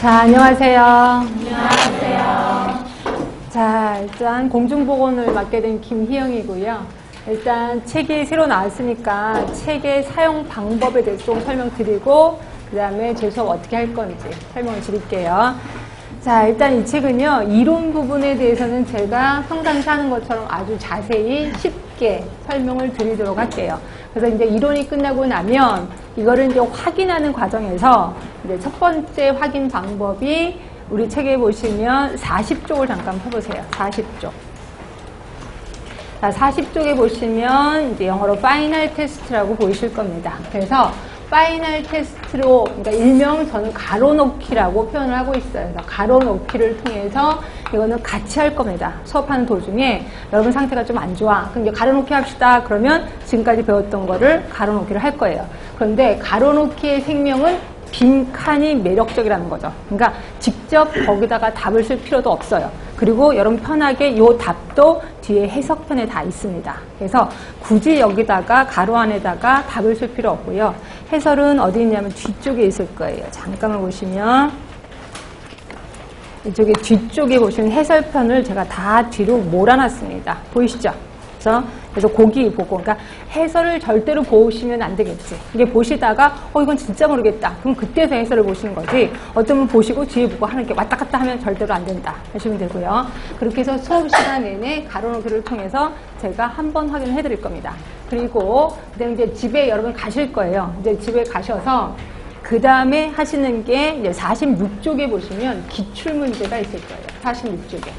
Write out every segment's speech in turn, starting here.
자, 안녕하세요. 안녕하세요. 자, 일단 공중보건을 맡게 된 김희영이고요. 일단 책이 새로 나왔으니까 책의 사용 방법에 대해서 좀 설명드리고 그 다음에 제 수업 어떻게 할 건지 설명을 드릴게요. 자, 일단 이 책은요, 이론 부분에 대해서는 제가 평상시 하는 것처럼 아주 자세히 쉽게 설명을 드리도록 할게요. 그래서 이제 이론이 끝나고 나면 이거를 이제 확인하는 과정에서 이제 첫 번째 확인 방법이 우리 책에 보시면 40쪽을 잠깐 펴보세요. 40쪽. 자, 40쪽에 보시면 이제 영어로 파이널 테스트라고 보이실 겁니다. 그래서 파이널 테스트로, 그러니까 일명 저는 가로놓기라고 표현을 하고 있어요. 그래서 가로놓기를 통해서 이거는 같이 할 겁니다. 수업하는 도중에 여러분 상태가 좀 안 좋아. 그럼 이제 가로놓기 합시다. 그러면 지금까지 배웠던 거를 가로놓기를 할 거예요. 그런데 가로놓기의 생명은 빈칸이 매력적이라는 거죠. 그러니까 직접 거기다가 답을 쓸 필요도 없어요. 그리고 여러분 편하게 이 답도 뒤에 해석편에 다 있습니다. 그래서 굳이 여기다가 가로 안에다가 답을 쓸 필요 없고요. 해설은 어디 있냐면 뒤쪽에 있을 거예요. 잠깐만 보시면 이쪽에 뒤쪽에 보시면 해설편을 제가 다 뒤로 몰아놨습니다. 보이시죠? 그래서 거기 보고, 그러니까 해설을 절대로 보시면 안 되겠지. 이게 보시다가, 이건 진짜 모르겠다. 그럼 그때서 해설을 보시는 거지. 어쩌면 보시고 뒤에 보고 하는 게 왔다 갔다 하면 절대로 안 된다. 하시면 되고요. 그렇게 해서 수업 시간 내내 가로놓기를 통해서 제가 한번 확인을 해드릴 겁니다. 그리고, 그다음에 이제 집에 여러분 가실 거예요. 이제 집에 가셔서, 그 다음에 하시는 게 이제 46쪽에 보시면 기출문제가 있을 거예요. 46쪽에.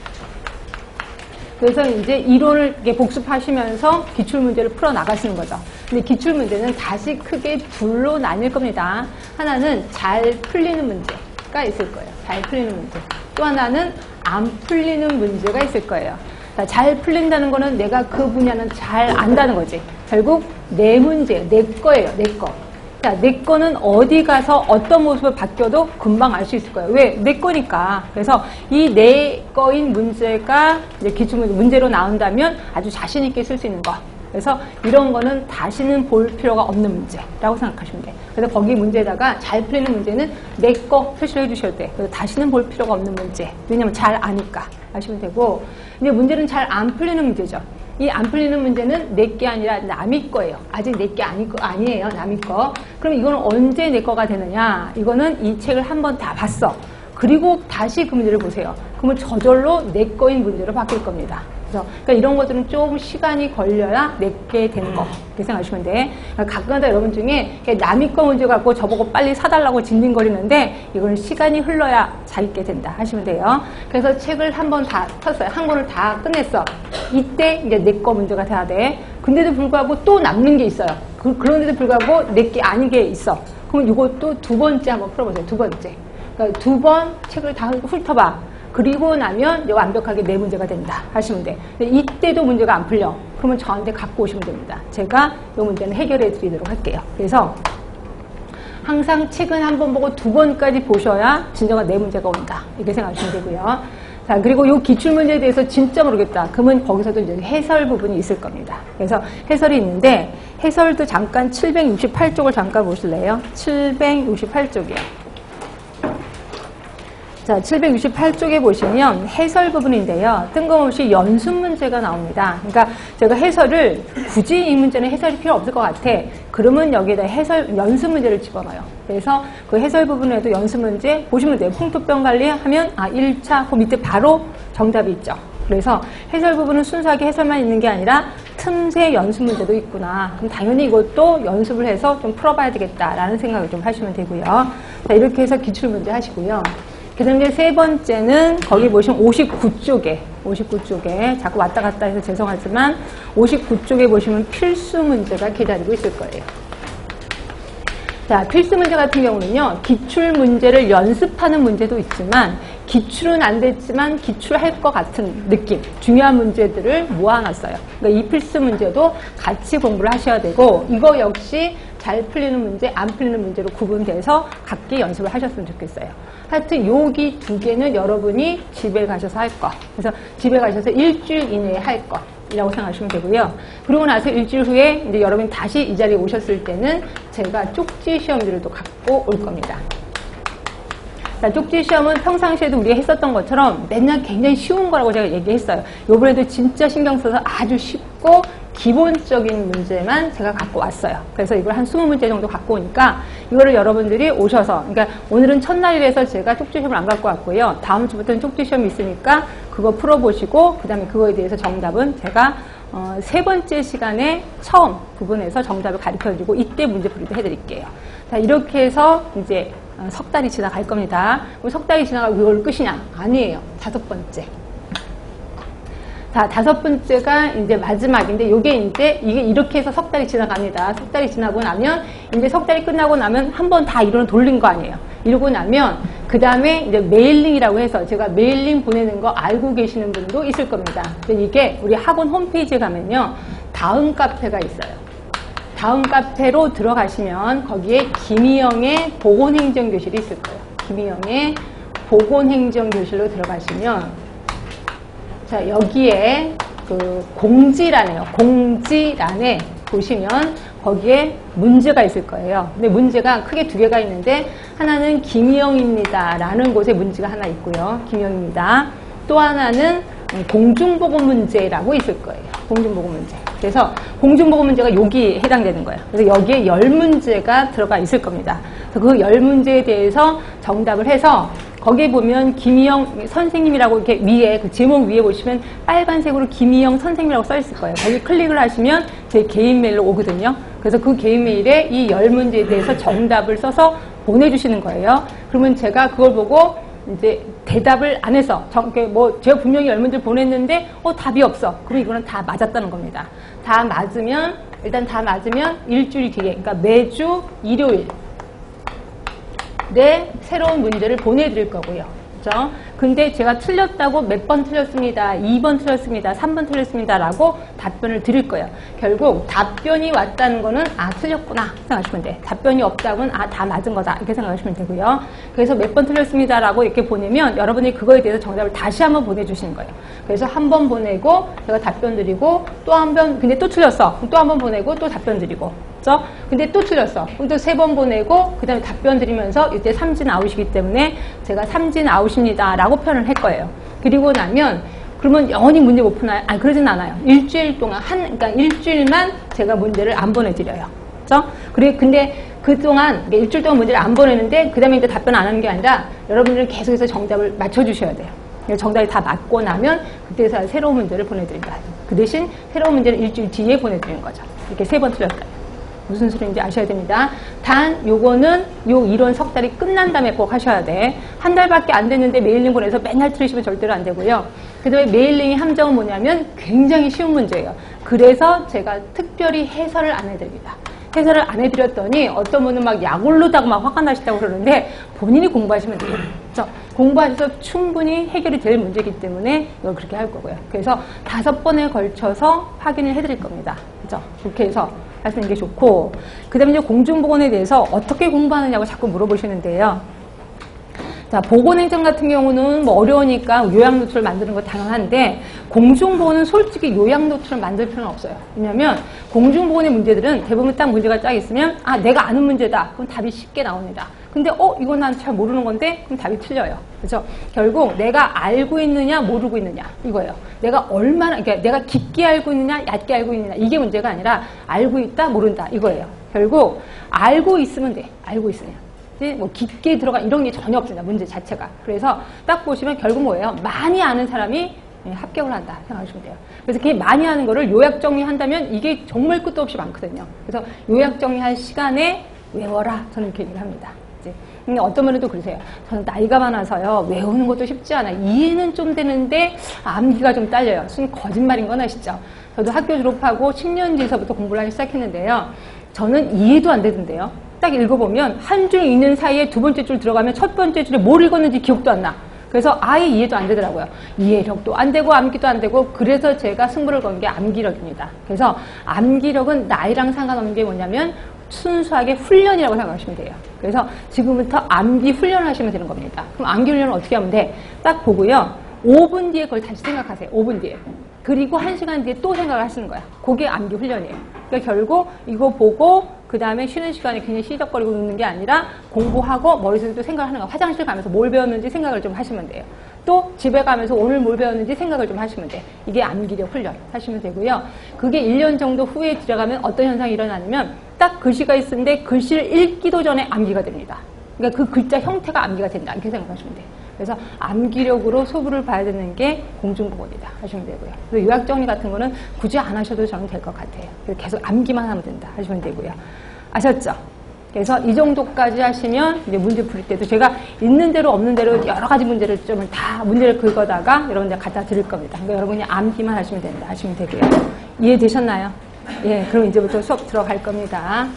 그래서 이제 이론을 복습하시면서 기출문제를 풀어 나가시는 거죠. 근데 기출문제는 다시 크게 둘로 나뉠 겁니다. 하나는 잘 풀리는 문제가 있을 거예요. 잘 풀리는 문제. 또 하나는 안 풀리는 문제가 있을 거예요. 잘 풀린다는 거는 내가 그 분야는 잘 안다는 거지. 결국 내 문제예요. 내 거예요. 내 거. 자, 내 거는 어디 가서 어떤 모습을 바뀌어도 금방 알 수 있을 거예요. 왜? 내 거니까. 그래서 이 내 거인 문제가 이제 기출문제로 나온다면 아주 자신있게 쓸 수 있는 거. 그래서 이런 거는 다시는 볼 필요가 없는 문제라고 생각하시면 돼요. 그래서 거기 문제에다가 잘 풀리는 문제는 내 거 표시를 해주셔야 돼요. 그래서 다시는 볼 필요가 없는 문제. 왜냐면 잘 아니까 하시면 되고. 이제 문제는 잘 안 풀리는 문제죠. 이 안 풀리는 문제는 내 게 아니라 남의 거예요. 아직 내 게 아니에요. 남의 거. 그럼 이거는 언제 내 거가 되느냐? 이거는 이 책을 한번 다 봤어. 그리고 다시 그 문제를 보세요. 그러면 저절로 내 거인 문제로 바뀔 겁니다. 그러니까 이런 것들은 조금 시간이 걸려야 내게 되는 거. 이렇게 생각하시면 돼. 그러니까 가끔가다 여러분 중에 남의 거 문제 갖고 저보고 빨리 사달라고 징징거리는데 이거는 시간이 흘러야 자기게 된다 하시면 돼요. 그래서 책을 한번 다 폈어요. 한 권을 다 끝냈어. 이때 이제 내 거 문제가 돼야 돼. 근데도 불구하고 또 남는 게 있어요. 그런데도 불구하고 내 게 아닌 게 있어. 그럼 이것도 두 번째 한번 풀어보세요. 두 번째. 그러니까 두 번 책을 다 훑어봐. 그리고 나면 이제 완벽하게 내 문제가 된다 하시면 돼. 근데 이때도 문제가 안 풀려. 그러면 저한테 갖고 오시면 됩니다. 제가 이 문제는 해결해 드리도록 할게요. 그래서 항상 책은 한 번 보고 두 번까지 보셔야 진정한 내 문제가 온다. 이렇게 생각하시면 되고요. 자, 그리고 이 기출문제에 대해서 진짜 모르겠다. 그러면 거기서도 이제 해설 부분이 있을 겁니다. 그래서 해설이 있는데 해설도 잠깐 768쪽을 잠깐 보실래요? 768쪽이요. 자, 768쪽에 보시면 해설 부분인데요. 뜬금없이 연습 문제가 나옵니다. 그러니까 제가 해설을 굳이 이 문제는 해설이 필요 없을 것 같아. 그러면 여기에다 연습 문제를 집어넣어요. 그래서 그 해설 부분에도 연습 문제 보시면 돼요. 풍토병 관리하면 1차 그 밑에 바로 정답이 있죠. 그래서 해설 부분은 순수하게 해설만 있는 게 아니라 틈새 연습 문제도 있구나. 그럼 당연히 이것도 연습을 해서 좀 풀어봐야 되겠다라는 생각을 좀 하시면 되고요. 자, 이렇게 해서 기출 문제 하시고요. 그 다음에 세 번째는 거기 보시면 59쪽에 자꾸 왔다 갔다 해서 죄송하지만 59쪽에 보시면 필수 문제가 기다리고 있을 거예요. 자, 필수 문제 같은 경우는요, 기출 문제를 연습하는 문제도 있지만 기출은 안 됐지만 기출할 것 같은 느낌, 중요한 문제들을 모아놨어요. 그러니까 이 필수 문제도 같이 공부를 하셔야 되고 이거 역시 잘 풀리는 문제, 안 풀리는 문제로 구분돼서 각기 연습을 하셨으면 좋겠어요. 하여튼 여기 두 개는 여러분이 집에 가셔서 할 거. 그래서 집에 가셔서 일주일 이내에 할 것이라고 생각하시면 되고요. 그러고 나서 일주일 후에 이제 여러분이 다시 이 자리에 오셨을 때는 제가 쪽지 시험지를 또 갖고 올 겁니다. 자, 쪽지 시험은 평상시에도 우리가 했었던 것처럼 맨날 굉장히 쉬운 거라고 제가 얘기했어요. 요번에도 진짜 신경 써서 아주 쉽고 기본적인 문제만 제가 갖고 왔어요. 그래서 이걸 한 20문제 정도 갖고 오니까 이거를 여러분들이 오셔서, 그러니까 오늘은 첫날이라서 제가 쪽지 시험을 안 갖고 왔고요. 다음 주부터는 쪽지 시험이 있으니까 그거 풀어보시고 그 다음에 그거에 대해서 정답은 제가 3번째 시간에 처음 부분에서 정답을 가르쳐드리고 이때 문제 풀이도 해드릴게요. 자, 이렇게 해서 이제 석 달이 지나갈 겁니다. 그럼 석 달이 지나가고 이걸 끝이냐? 아니에요. 5번째. 자, 5번째가 이제 마지막인데, 요게 이제, 이게 이렇게 해서 석 달이 지나갑니다. 석 달이 지나고 나면, 이제 석 달이 끝나고 나면 한 번 다 이론을 돌린 거 아니에요. 이러고 나면, 그 다음에 이제 메일링이라고 해서 제가 메일링 보내는 거 알고 계시는 분도 있을 겁니다. 근데 이게 우리 학원 홈페이지에 가면요. 다음 카페가 있어요. 다음 카페로 들어가시면 거기에 김희영의 보건행정교실이 있을 거예요. 김희영의 보건행정교실로 들어가시면 자, 여기에 그 공지란에요. 공지란에 보시면 거기에 문제가 있을 거예요. 근데 문제가 크게 2개가 있는데 하나는 김희영입니다 라는 곳에 문제가 하나 있고요. 김희영입니다. 또 하나는 공중보건 문제라고 있을 거예요. 공중보건 문제. 그래서 공중보건 문제가 여기에 해당되는 거예요. 그래서 여기에 10문제가 들어가 있을 겁니다. 그래서 그 10문제에 대해서 정답을 해서 거기에 보면 김희영 선생님이라고 이렇게 위에 그 제목 위에 보시면 빨간색으로 김희영 선생님이라고 써 있을 거예요. 거기 클릭을 하시면 제 개인 메일로 오거든요. 그래서 그 개인 메일에 이 10문제에 대해서 정답을 써서 보내주시는 거예요. 그러면 제가 그걸 보고 이제 대답을 안 해서 제가 분명히 10문제를 보냈는데 답이 없어. 그럼 이거는 다 맞았다는 겁니다. 다 맞으면 일단 다 맞으면 일주일 뒤에, 그러니까 매주 일요일 새로운 문제를 보내드릴 거고요. 그죠? 근데 제가 틀렸다고 몇 번 틀렸습니다. 2번 틀렸습니다. 3번 틀렸습니다. 라고 답변을 드릴 거예요. 결국 답변이 왔다는 거는 틀렸구나 생각하시면 돼. 답변이 없다고는 다 맞은 거다 이렇게 생각하시면 되고요. 그래서 몇 번 틀렸습니다. 라고 이렇게 보내면 여러분이 그거에 대해서 정답을 다시 한번 보내주시는 거예요. 그래서 한 번 보내고 제가 답변 드리고 또 한 번, 근데 또 틀렸어. 또 한 번 보내고 또 답변 드리고. 그죠? 근데 또 틀렸어. 그럼 또 3번 보내고 그 다음에 답변 드리면서 이때 삼진 아웃이기 때문에 제가 삼진 아웃입니다 라고 표현을 할 거예요. 그리고 나면 그러면 영원히 문제 못 푸나요? 그러진 않아요. 일주일 동안 그러니까 일주일만 제가 문제를 안 보내드려요. 그죠? 근데 그동안 일주일 동안 문제를 안 보내는데 그 다음에 이제 답변 안 하는 게 아니라 여러분들은 계속해서 정답을 맞춰주셔야 돼요. 정답이 다 맞고 나면 그때서 새로운 문제를 보내드린다. 그 대신 새로운 문제를 일주일 뒤에 보내드리는 거죠. 이렇게 3번 틀렸다. 무슨 소리인지 아셔야 됩니다. 단 요거는 요 이론 석 달이 끝난 다음에 꼭 하셔야 돼. 한 달밖에 안 됐는데 메일링 보내서 맨날 틀으시면 절대로 안 되고요. 그 다음에 메일링의 함정은 뭐냐면 굉장히 쉬운 문제예요. 그래서 제가 특별히 해설을 안 해드립니다. 해설을 안 해드렸더니 어떤 분은 막 약올르다고 막 화가 나시다고 그러는데 본인이 공부하시면 돼요. 그렇죠? 공부하셔서 충분히 해결이 될 문제이기 때문에 이걸 그렇게 할 거고요. 그래서 5번에 걸쳐서 확인을 해드릴 겁니다. 그렇죠? 그렇게 해서 하시는 게 좋고, 그 다음에 이제 공중보건에 대해서 어떻게 공부하느냐고 자꾸 물어보시는데요. 자, 보건행정 같은 경우는 뭐 어려우니까 요약 노트를 만드는 거 당연한데 공중보건은 솔직히 요약 노트를 만들 필요는 없어요. 왜냐하면 공중보건의 문제들은 대부분 딱 문제가 쫙 있으면 내가 아는 문제다. 그럼 답이 쉽게 나옵니다. 근데 이건 난 잘 모르는 건데 그럼 답이 틀려요. 그렇죠? 결국 내가 알고 있느냐 모르고 있느냐 이거예요. 내가 얼마나 그러니까 내가 깊게 알고 있느냐 얕게 알고 있느냐 이게 문제가 아니라 알고 있다 모른다 이거예요. 결국 알고 있으면 돼. 알고 있으면. 뭐 깊게 들어가 이런 게 전혀 없습니다. 문제 자체가. 그래서 딱 보시면 결국 뭐예요? 많이 아는 사람이 합격을 한다 생각하시면 돼요. 그래서 그게 많이 하는 거를 요약 정리한다면 이게 정말 끝도 없이 많거든요. 그래서 요약 정리할 시간에 외워라 저는 이렇게 얘기를 합니다. 근데 어떤 분은 또 그러세요. 저는 나이가 많아서요 외우는 것도 쉽지 않아요. 이해는 좀 되는데 암기가 좀 딸려요. 순 거짓말인 건 아시죠? 저도 학교 졸업하고 10년 뒤서부터 공부를 하기 시작했는데요. 저는 이해도 안 되던데요. 딱 읽어보면 한 줄 읽는 사이에 두 번째 줄 들어가면 첫 번째 줄에 뭘 읽었는지 기억도 안 나. 그래서 아예 이해도 안 되더라고요. 이해력도 안 되고 암기도 안 되고 그래서 제가 승부를 건 게 암기력입니다. 그래서 암기력은 나이랑 상관없는 게 뭐냐면 순수하게 훈련이라고 생각하시면 돼요. 그래서 지금부터 암기 훈련을 하시면 되는 겁니다. 그럼 암기 훈련을 어떻게 하면 돼? 딱 보고요. 5분 뒤에 그걸 다시 생각하세요. 5분 뒤에. 그리고 1시간 뒤에 또 생각을 하시는 거야. 그게 암기 훈련이에요. 그러니까 결국 이거 보고 그 다음에 쉬는 시간에 그냥 시적거리고 눕는 게 아니라 공부하고 머릿속에 또 생각을 하는 거. 화장실 가면서 뭘 배웠는지 생각을 좀 하시면 돼요. 또 집에 가면서 오늘 뭘 배웠는지 생각을 좀 하시면 돼요. 이게 암기력 훈련 하시면 되고요. 그게 1년 정도 후에 들어가면 어떤 현상이 일어나냐면 딱 글씨가 있는데 글씨를 읽기도 전에 암기가 됩니다. 그러니까 그 글자 형태가 암기가 된다. 이렇게 생각하시면 돼요. 그래서 암기력으로 소부를 봐야 되는 게 공중보건이다 하시면 되고요. 그리고 요약정리 같은 거는 굳이 안 하셔도 저는 될 것 같아요. 계속 암기만 하면 된다 하시면 되고요. 아셨죠? 그래서 이 정도까지 하시면 이제 문제 풀 때도 제가 있는 대로 없는 대로 여러 가지 문제를 좀 다 문제를 긁어다가 여러분들 갖다 드릴 겁니다. 그러니까 여러분이 암기만 하시면 된다 하시면 되고요. 이해되셨나요? 예, 그럼 이제부터 수업 들어갈 겁니다.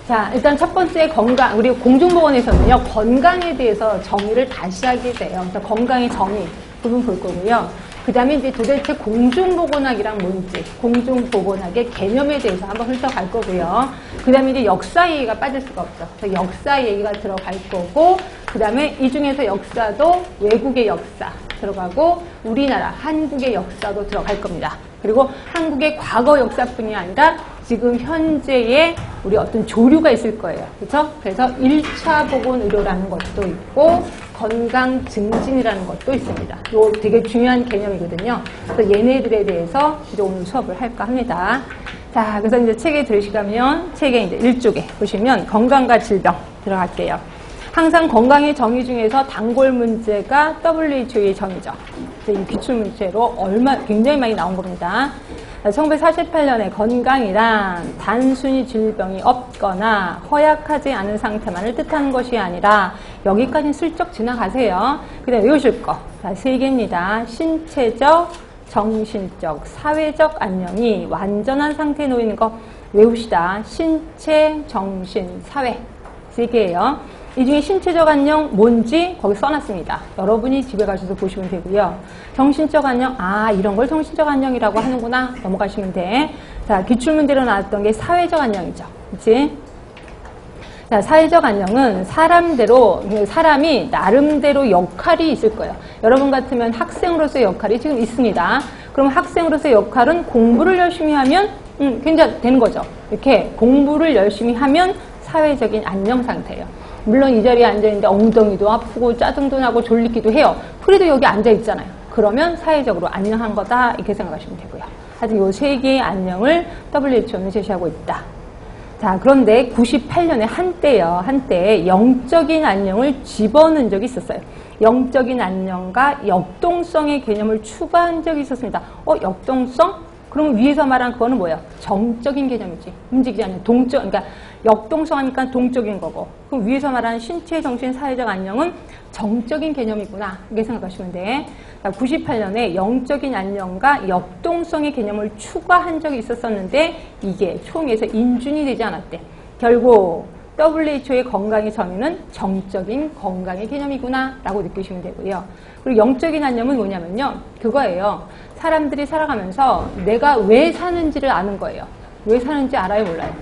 자, 일단 첫 번째 건강, 우리 공중보건에서는요, 건강에 대해서 정의를 다시 하게 돼요. 그래서 건강의 정의 부분 볼 거고요. 그 다음에 이제 도대체 공중보건학이란 뭔지, 공중보건학의 개념에 대해서 한번 훑어갈 거고요. 그 다음에 이제 역사 얘기가 빠질 수가 없죠. 그래서 역사 얘기가 들어갈 거고, 그 다음에 이 중에서 역사도 외국의 역사 들어가고, 우리나라, 한국의 역사도 들어갈 겁니다. 그리고 한국의 과거 역사뿐이 아니라 지금 현재의 우리 어떤 조류가 있을 거예요. 그렇죠? 그래서 1차 보건 의료라는 것도 있고 건강 증진이라는 것도 있습니다. 이거 되게 중요한 개념이거든요. 그래서 얘네들에 대해서 이제 오늘 수업을 할까 합니다. 자, 그래서 이제 책에 들으시면 책의 이제 1쪽에 보시면 건강과 질병 들어갈게요. 항상 건강의 정의 중에서 단골 문제가 WHO의 정의죠. 이 기출 문제로 굉장히 많이 나온 겁니다. 1948년에 건강이란 단순히 질병이 없거나 허약하지 않은 상태만을 뜻하는 것이 아니라 여기까지는 슬쩍 지나가세요. 그다음에 외우실 거. 자, 3개입니다. 신체적, 정신적, 사회적 안녕이 완전한 상태에 놓이는 거 외웁시다. 신체, 정신, 사회. 3개예요. 이 중에 신체적 안녕 뭔지 거기 써놨습니다. 여러분이 집에 가셔서 보시면 되고요. 정신적 안녕, 이런 걸 정신적 안녕이라고 하는구나 넘어가시면 돼. 자, 기출문제로 나왔던 게 사회적 안녕이죠. 그치? 자, 사회적 안녕은 사람이 나름대로 역할이 있을 거예요. 여러분 같으면 학생으로서의 역할이 지금 있습니다. 그럼 학생으로서의 역할은 공부를 열심히 하면 되는 거죠. 이렇게 공부를 열심히 하면 사회적인 안녕 상태예요. 물론 이 자리에 앉아있는데 엉덩이도 아프고 짜증도 나고 졸리기도 해요. 그래도 여기 앉아있잖아요. 그러면 사회적으로 안녕한 거다 이렇게 생각하시면 되고요. 하여튼 이 3개의 안녕을 WHO는 제시하고 있다. 자, 그런데 98년에 한때 영적인 안녕을 집어넣은 적이 있었어요. 영적인 안녕과 역동성의 개념을 추가한 적이 있었습니다. 역동성? 그럼 위에서 말한 그거는 뭐예요? 정적인 개념이지. 움직이지 않는 동적, 그러니까 역동성 하니까 동적인 거고. 그럼 위에서 말하는 신체, 정신, 사회적 안녕은 정적인 개념이구나. 이렇게 생각하시면 돼. 98년에 영적인 안녕과 역동성의 개념을 추가한 적이 있었었는데 이게 총에서 인준이 되지 않았대. 결국 WHO의 건강의 정의는 정적인 건강의 개념이구나 라고 느끼시면 되고요. 그리고 영적인 안녕은 뭐냐면요. 그거예요. 사람들이 살아가면서 내가 왜 사는지를 아는 거예요. 왜 사는지 알아요? 몰라요?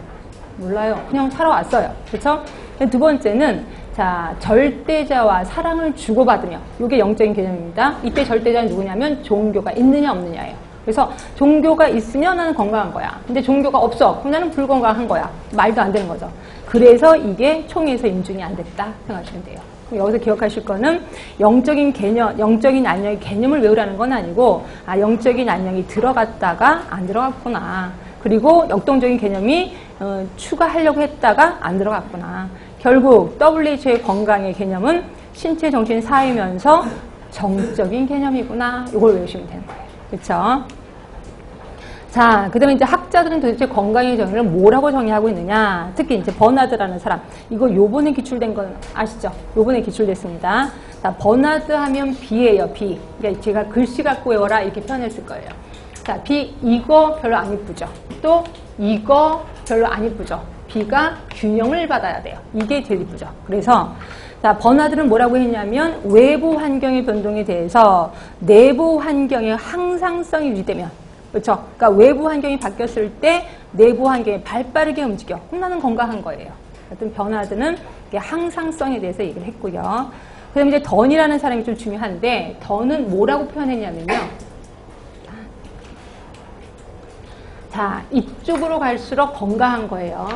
몰라요. 그냥 살아왔어요. 그렇죠? 두 번째는 자, 절대자와 사랑을 주고받으며 이게 영적인 개념입니다. 이때 절대자는 누구냐면 종교가 있느냐 없느냐예요. 그래서 종교가 있으면 나는 건강한 거야. 근데 종교가 없어. 그럼 나는 불건강한 거야. 말도 안 되는 거죠. 그래서 이게 총에서 인준이 안 됐다 생각하시면 돼요. 여기서 기억하실 거는 영적인 개념, 영적인 안녕의 개념을 외우라는 건 아니고 영적인 안녕이 들어갔다가 안 들어갔구나. 그리고 역동적인 개념이 추가하려고 했다가 안 들어갔구나. 결국 WHO의 건강의 개념은 신체, 정신, 사회면서 정적인 개념이구나. 이걸 외우시면 되는 거예요. 그렇죠? 자, 그 다음에 이제 학자들은 도대체 건강의 정의를 뭐라고 정의하고 있느냐. 특히 이제 버나드라는 사람. 이거 요번에 기출된 건 아시죠? 요번에 기출됐습니다. 자, 버나드 하면 B예요, B. 그러니까 제가 글씨 갖고 외워라 이렇게 표현했을 거예요. 자, B, 이거 별로 안 이쁘죠? 또, 이거 별로 안 이쁘죠? B가 균형을 받아야 돼요. 이게 제일 이쁘죠? 그래서, 자, 버나드는 뭐라고 했냐면, 외부 환경의 변동에 대해서 내부 환경의 항상성이 유지되면, 그렇죠? 그러니까 외부 환경이 바뀌었을 때 내부 환경이 발빠르게 움직여. 그럼 나는 건강한 거예요. 하여튼 버나드는 항상성에 대해서 얘기를 했고요. 그 다음에 이제 던이라는 사람이 좀 중요한데, 던은 뭐라고 표현했냐면요. 자, 이쪽으로 갈수록 건강한 거예요.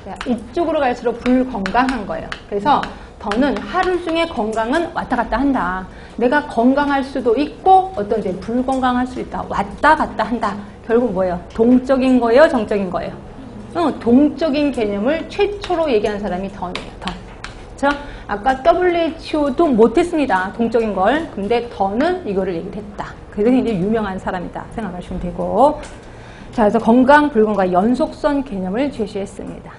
자, 이쪽으로 갈수록 불건강한 거예요. 그래서 더는 하루 중에 건강은 왔다 갔다 한다. 내가 건강할 수도 있고 어떤 이제 불건강할 수 있다. 왔다 갔다 한다. 결국 뭐예요? 동적인 거예요? 정적인 거예요? 동적인 개념을 최초로 얘기한 사람이 더네요. 더. 그렇죠? 아까 WHO도 못했습니다. 동적인 걸. 근데 더는 이거를 얘기를 했다. 그래서 이제 유명한 사람이다 생각하시면 되고. 자, 그래서 건강, 불건강 연속선 개념을 제시했습니다.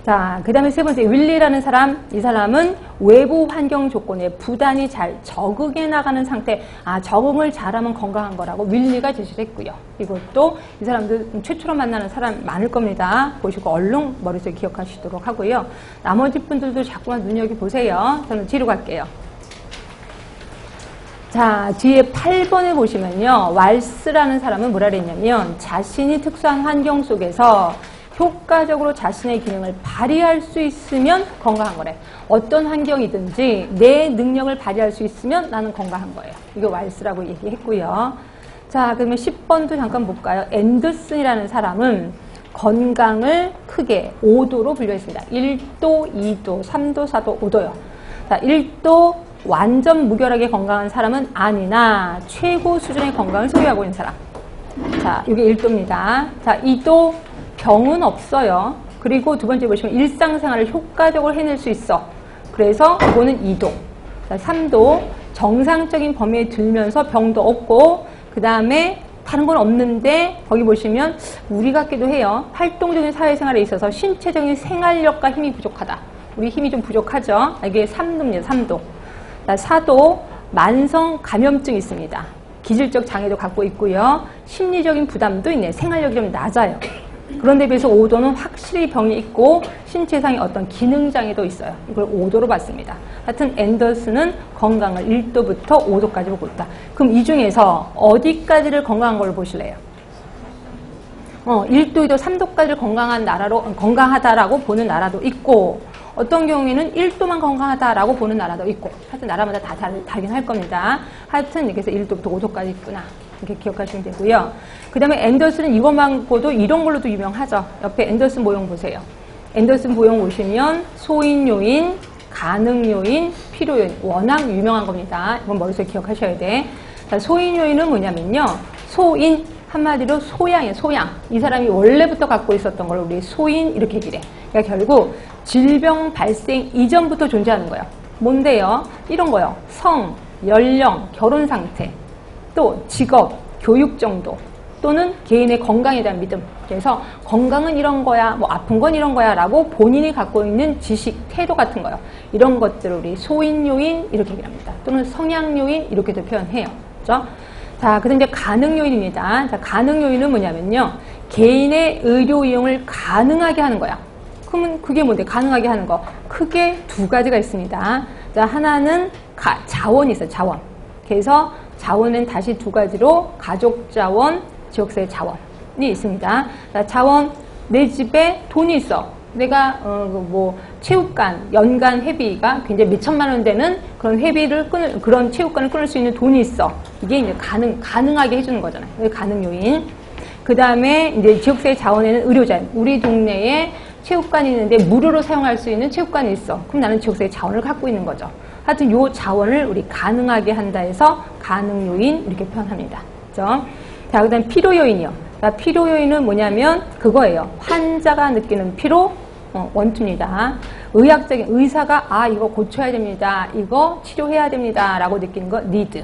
자, 그 다음에 세 번째 윌리라는 사람. 이 사람은 외부 환경 조건에 부단히 잘 적응해 나가는 상태. 적응을 잘하면 건강한 거라고 윌리가 제시를 했고요. 이것도 이 사람들 최초로 만나는 사람 많을 겁니다. 보시고 얼른 머릿속에 기억하시도록 하고요. 나머지 분들도 자꾸만 눈여겨보세요. 저는 뒤로 갈게요. 자, 뒤에 8번에 보시면요. 왈스라는 사람은 뭐라 그랬냐면 자신이 특수한 환경 속에서 효과적으로 자신의 기능을 발휘할 수 있으면 건강한 거래. 어떤 환경이든지 내 능력을 발휘할 수 있으면 나는 건강한 거예요. 이거 왈스라고 얘기했고요. 자, 그러면 10번도 잠깐 볼까요? 앤더슨이라는 사람은 건강을 크게 5도로 분류했습니다. 1도, 2도, 3도, 4도, 5도요. 자, 1도 완전 무결하게 건강한 사람은 아니나 최고 수준의 건강을 소유하고 있는 사람. 자, 이게 1도입니다. 자, 2도 병은 없어요. 그리고 두 번째 보시면 일상생활을 효과적으로 해낼 수 있어. 그래서 이거는 2도. 자, 3도 정상적인 범위에 들면서 병도 없고 그 다음에 다른 건 없는데 거기 보시면 우리 같기도 해요. 활동적인 사회생활에 있어서 신체적인 생활력과 힘이 부족하다. 우리 힘이 좀 부족하죠. 이게 3도입니다. 3도. 자, 4도 만성 감염증이 있습니다. 기질적 장애도 갖고 있고요. 심리적인 부담도 있네. 생활력이 좀 낮아요. 그런데 비해서 5도는 확실히 병이 있고 신체상의 어떤 기능장애도 있어요. 이걸 5도로 봤습니다. 하여튼 앤더슨은 건강을 1도부터 5도까지 보고 있다. 그럼 이 중에서 어디까지를 건강한 걸로 보실래요? 1도, 2도, 3도까지를 건강하다라고 보는 나라도 있고 어떤 경우에는 1도만 건강하다라고 보는 나라도 있고 하여튼 나라마다 다 다르긴 할 겁니다. 하여튼 그래서 1도부터 5도까지 있구나. 이렇게 기억하시면 되고요. 그 다음에 앤더슨은 이것만 보도 이런 걸로도 유명하죠. 옆에 앤더슨 모형 보세요. 앤더슨 모형 보시면 소인 요인, 가능 요인, 필요 요인 워낙 유명한 겁니다. 이건 머릿속에 기억하셔야 돼. 자, 소인 요인은 뭐냐면요. 소인 한마디로 소양이에요. 소양. 이 사람이 원래부터 갖고 있었던 걸 우리 소인 이렇게 얘기를 해. 그러니까 결국 질병 발생 이전부터 존재하는 거예요. 뭔데요? 이런 거요. 성, 연령, 결혼 상태, 또 직업, 교육 정도, 또는 개인의 건강에 대한 믿음. 그래서 건강은 이런 거야, 뭐 아픈 건 이런 거야 라고 본인이 갖고 있는 지식, 태도 같은 거요. 이런 것들을 우리 소인 요인 이렇게 얘기합니다. 또는 성향 요인 이렇게도 표현해요. 그렇죠? 자, 그다음 이제 가능 요인입니다. 자, 가능 요인은 뭐냐면요. 개인의 의료 이용을 가능하게 하는 거야. 그러면 그게 뭔데? 가능하게 하는 거. 크게 두 가지가 있습니다. 자, 하나는 자원이 있어요. 자원. 그래서 자원은 다시 두 가지로 가족 자원, 지역사회 자원이 있습니다. 자, 자원, 내 집에 돈이 있어. 내가 뭐 체육관 연간 회비가 굉장히 몇 천만 원 되는 그런 그런 체육관을 끊을 수 있는 돈이 있어. 이게 이제 가능하게 해주는 거잖아요. 이게 가능 요인. 그 다음에 이제 지역사회 자원에는 의료자원. 우리 동네에 체육관이 있는데 무료로 사용할 수 있는 체육관이 있어. 그럼 나는 지역사회 자원을 갖고 있는 거죠. 하여튼 요 자원을 우리 가능하게 한다 해서 가능 요인 이렇게 표현합니다. 그렇죠? 자, 그 다음 필요 요인이요. 자, 필요 요인은 뭐냐면 그거예요. 환자가 느끼는 피로, 원투입니다. 의학적인 의사가 이거 고쳐야 됩니다. 이거 치료해야 됩니다. 라고 느끼는 거 need.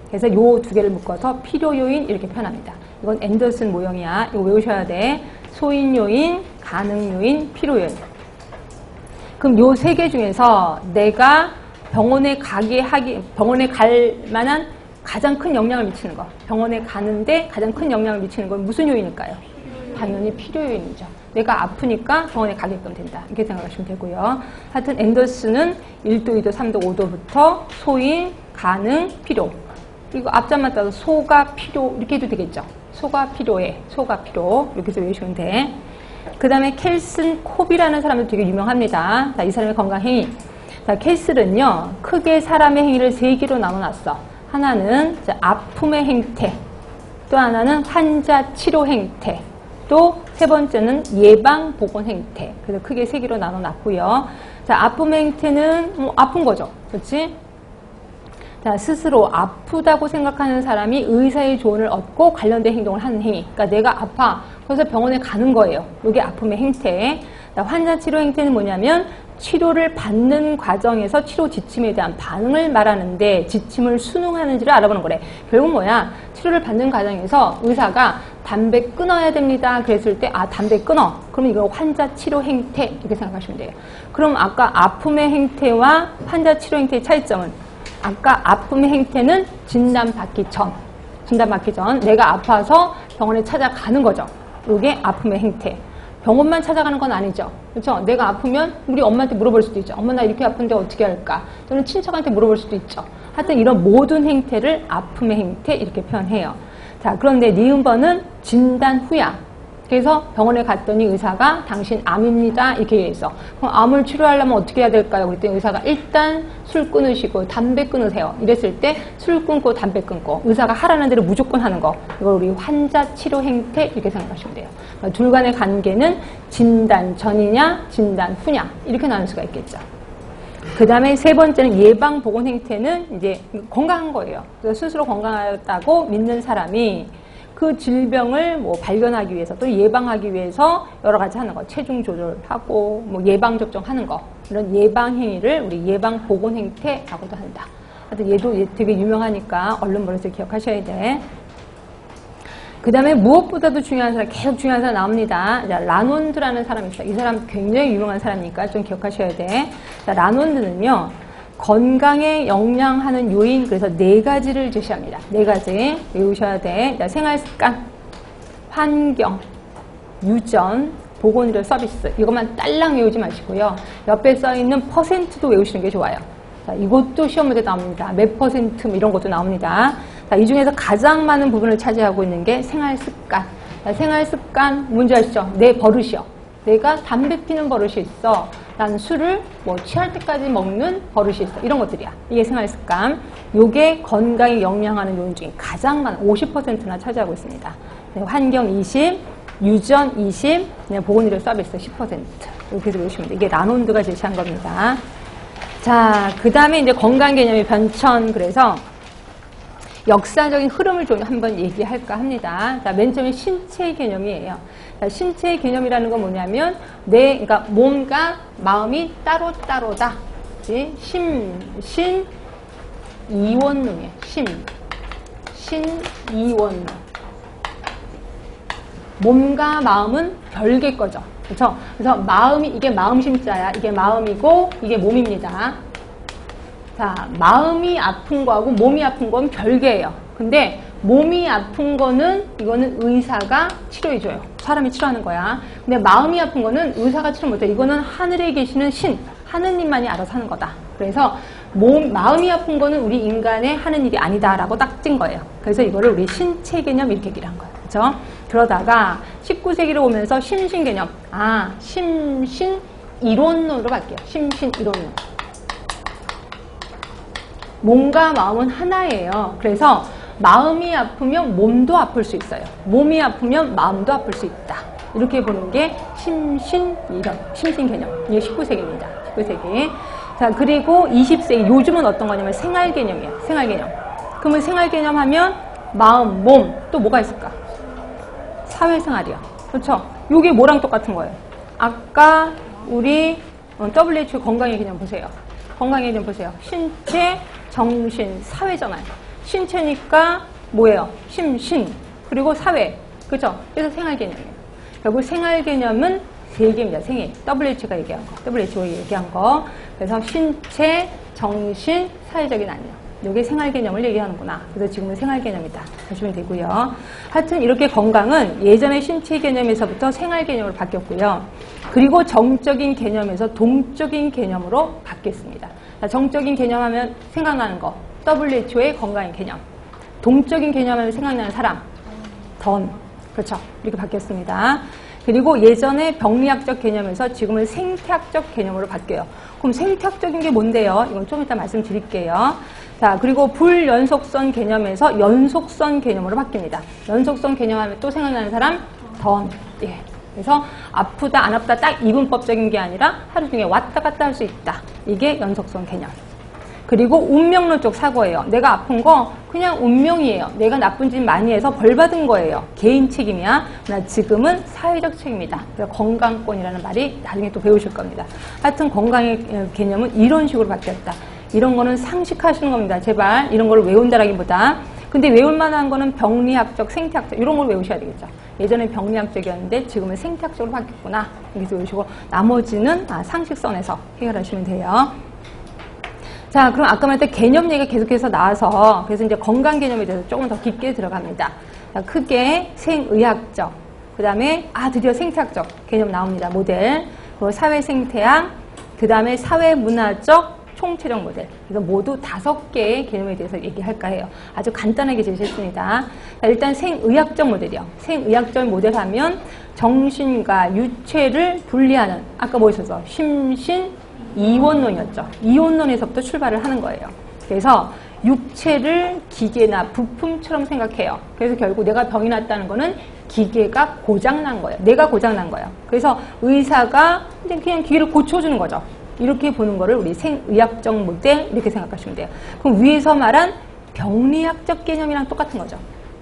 그래서 요 두 개를 묶어서 필요 요인 이렇게 표현합니다. 이건 앤더슨 모형이야. 이거 외우셔야 돼. 소인 요인, 가능 요인, 필요 요인. 그럼 요 세 개 중에서 내가 병원에 갈 만한 가장 큰 영향을 미치는 거. 병원에 가는데 가장 큰 영향을 미치는 건 무슨 요인일까요? 당연히 필요 요인이죠. 내가 아프니까 병원에 가게끔 된다. 이렇게 생각하시면 되고요. 하여튼 앤더슨은 1도, 2도, 3도, 5도부터 소인, 가능, 필요. 그리고 앞자만 따서 소가 필요 이렇게 해도 되겠죠. 소가 필요해. 소가 필요. 이렇게 해서 외우시면 돼. 그 다음에 켈슨 콥이라는 사람도 되게 유명합니다. 자, 이 사람의 건강행위. 자, 켈슨은요. 크게 사람의 행위를 세 개로 나눠놨어. 하나는 아픔의 행태, 또 하나는 환자 치료 행태. 또 세 번째는 예방 보건 행태. 그래서 크게 세 개로 나눠놨고요. 자, 아픔 행태는 아픈 거죠. 그렇지? 자, 스스로 아프다고 생각하는 사람이 의사의 조언을 얻고 관련된 행동을 하는 행위. 그러니까 내가 아파. 그래서 병원에 가는 거예요. 이게 아픔의 행태. 자, 환자 치료 행태는 뭐냐면 치료를 받는 과정에서 치료 지침에 대한 반응을 말하는데 지침을 순응하는지를 알아보는 거래. 결국 뭐야? 치료를 받는 과정에서 의사가 담배 끊어야 됩니다. 그랬을 때 담배 끊어. 그러면 이거 환자 치료 행태 이렇게 생각하시면 돼요. 그럼 아까 아픔의 행태와 환자 치료 행태의 차이점은 아까 아픔의 행태는 진단받기 전 내가 아파서 병원에 찾아가는 거죠. 이게 아픔의 행태. 병원만 찾아가는 건 아니죠. 그렇죠? 내가 아프면 우리 엄마한테 물어볼 수도 있죠. 엄마 나 이렇게 아픈데 어떻게 할까? 또는 친척한테 물어볼 수도 있죠. 하여튼 이런 모든 행태를 아픔의 행태 이렇게 표현해요. 자, 그런데 니은번은 진단 후야. 그래서 병원에 갔더니 의사가 당신 암입니다. 이렇게 얘기해서 그럼 암을 치료하려면 어떻게 해야 될까요? 그랬더니 의사가 일단 술 끊으시고 담배 끊으세요. 이랬을 때 술 끊고 담배 끊고 의사가 하라는 대로 무조건 하는 거. 이걸 우리 환자 치료 행태 이렇게 생각하시면 돼요. 그러니까 둘 간의 관계는 진단 전이냐 진단 후냐 이렇게 나눌 수가 있겠죠. 그 다음에 세 번째는 예방 보건 행태는 이제 건강한 거예요. 그래서 스스로 건강하다고 믿는 사람이 그 질병을 발견하기 위해서 또 예방하기 위해서 여러 가지 하는 거, 체중 조절하고 예방 접종하는 거 이런 예방 행위를 우리 예방 보건 행태라고도 한다. 하여튼 얘도 되게 유명하니까 얼른 머릿속에 기억하셔야 돼. 그 다음에 무엇보다도 중요한 사람, 계속 중요한 사람 나옵니다. 자, 라논드라는 사람이 있어요. 이 사람 굉장히 유명한 사람이니까 좀 기억하셔야 돼. 자, 라논드는요. 건강에 영향하는 요인, 그래서 4가지를 제시합니다. 4가지 외우셔야 돼. 자, 생활습관, 환경, 유전, 보건의료 서비스. 이것만 딸랑 외우지 마시고요. 옆에 써있는 퍼센트도 외우시는 게 좋아요. 자, 이것도 시험 문제 나옵니다. 몇 퍼센트 이런 것도 나옵니다. 자, 이 중에서 가장 많은 부분을 차지하고 있는 게 생활습관. 자, 생활습관 뭔지 아시죠? 내 버릇이요. 내가 담배 피는 버릇이 있어. 난 술을 취할 때까지 먹는 버릇이 있어. 이런 것들이야. 이게 생활습관. 요게 건강에 영향하는 요인 중에 가장 많은 50%나 차지하고 있습니다. 네, 환경 20, 유전 20, 네, 보건의료 서비스 10%. 이렇게 해서 보시면 돼요. 이게 라논드가 제시한 겁니다. 자, 그 다음에 이제 건강 개념의 변천. 그래서 역사적인 흐름을 좀 한번 얘기할까 합니다. 자, 맨 처음에 신체 개념이에요. 자, 신체 개념이라는 건 뭐냐면 그러니까 몸과 마음이 따로따로다. 신, 이원론이에요. 신, 이원론. 몸과 마음은 별개 거죠. 그렇죠? 그래서 이게 마음 심자야. 이게 마음이고 이게 몸입니다. 자, 마음이 아픈 거하고 몸이 아픈 건 별개예요. 근데 몸이 아픈 거는 이거는 의사가 치료해줘요. 사람이 치료하는 거야. 근데 마음이 아픈 거는 의사가 치료 못해. 이거는 하늘에 계시는 신, 하느님만이 알아서 하는 거다. 그래서 마음이 아픈 거는 우리 인간의 하는 일이 아니다라고 딱 찐 거예요. 그래서 이거를 우리 신체 개념 이렇게 얘기를 한 거예요. 그렇죠? 그러다가 19세기로 오면서 심신 개념, 심신 이론론으로 갈게요. 심신 이론론. 몸과 마음은 하나예요. 그래서 마음이 아프면 몸도 아플 수 있어요. 몸이 아프면 마음도 아플 수 있다. 이렇게 보는 게 심신 개념. 이게 19세기입니다. 19세기. 자, 그리고 20세기. 요즘은 어떤 거냐면 생활 개념이에요. 생활 개념. 그러면 생활 개념 하면 마음, 몸, 또 뭐가 있을까? 사회생활이요. 그렇죠? 요게 뭐랑 똑같은 거예요? 아까 우리 WHO 건강의 개념 보세요. 건강의 개념 보세요. 신체, 정신, 사회잖아요. 신체니까 뭐예요? 신, 그리고 사회. 그죠? 그래서 생활 개념이에요. 결국 생활 개념은 3개입니다. 생애. WHO가 얘기한 거. WHO가 얘기한 거. 그래서 신체, 정신, 사회적인 안녕. 이게 생활 개념을 얘기하는구나. 그래서 지금은 생활 개념이다. 보시면 되고요. 하여튼 이렇게 건강은 예전의 신체 개념에서부터 생활 개념으로 바뀌었고요. 그리고 정적인 개념에서 동적인 개념으로 바뀌었습니다. 정적인 개념 하면 생각나는 거. WHO의 건강의 개념. 동적인 개념 하면 생각나는 사람. 던. 그렇죠. 이렇게 바뀌었습니다. 그리고 예전에 병리학적 개념에서 지금은 생태학적 개념으로 바뀌어요. 그럼 생태학적인 게 뭔데요? 이건 좀 이따 말씀드릴게요. 자, 그리고 불연속선 개념에서 연속선 개념으로 바뀝니다. 연속선 개념하면 또 생각나는 사람? 던. 예. 그래서 아프다, 안 아프다 딱 이분법적인 게 아니라 하루 중에 왔다 갔다 할 수 있다. 이게 연속선 개념. 그리고 운명론적 사고예요. 내가 아픈 거 그냥 운명이에요. 내가 나쁜 짓 많이 해서 벌 받은 거예요. 개인 책임이야. 나 지금은 사회적 책임이다. 그래서 건강권이라는 말이 나중에 또 배우실 겁니다. 하여튼 건강의 개념은 이런 식으로 바뀌었다. 이런 거는 상식하시는 겁니다. 제발 이런 걸 외운다라기보다. 근데 외울 만한 거는 병리학적, 생태학적 이런 걸 외우셔야 되겠죠. 예전에 병리학적이었는데 지금은 생태학적으로 바뀌었구나. 여기서 외우시고 나머지는 상식선에서 해결하시면 돼요. 자, 그럼 아까 말했던 개념 얘기가 계속해서 나와서 그래서 이제 건강 개념에 대해서 조금 더 깊게 들어갑니다. 자, 크게 생의학적, 그 다음에 드디어 생태학적 개념 나옵니다. 모델, 그리고 사회생태학, 그 다음에 사회문화적 총체적 모델. 그래서 모두 5개의 개념에 대해서 얘기할까 해요. 아주 간단하게 제시했습니다. 자, 일단 생의학적 모델이요. 생의학적 모델 하면 정신과 유체를 분리하는, 아까 뭐 있었어? 심신, 이원론이었죠. 이원론에서부터 출발을 하는 거예요. 그래서 육체를 기계나 부품처럼 생각해요. 그래서 결국 내가 병이 났다는 거는 기계가 고장난 거예요. 내가 고장난 거예요. 그래서 의사가 이제 그냥 기계를 고쳐주는 거죠. 이렇게 보는 거를 우리 생의학적 모델 이렇게 생각하시면 돼요. 그럼 위에서 말한 병리학적 개념이랑 똑같은 거죠.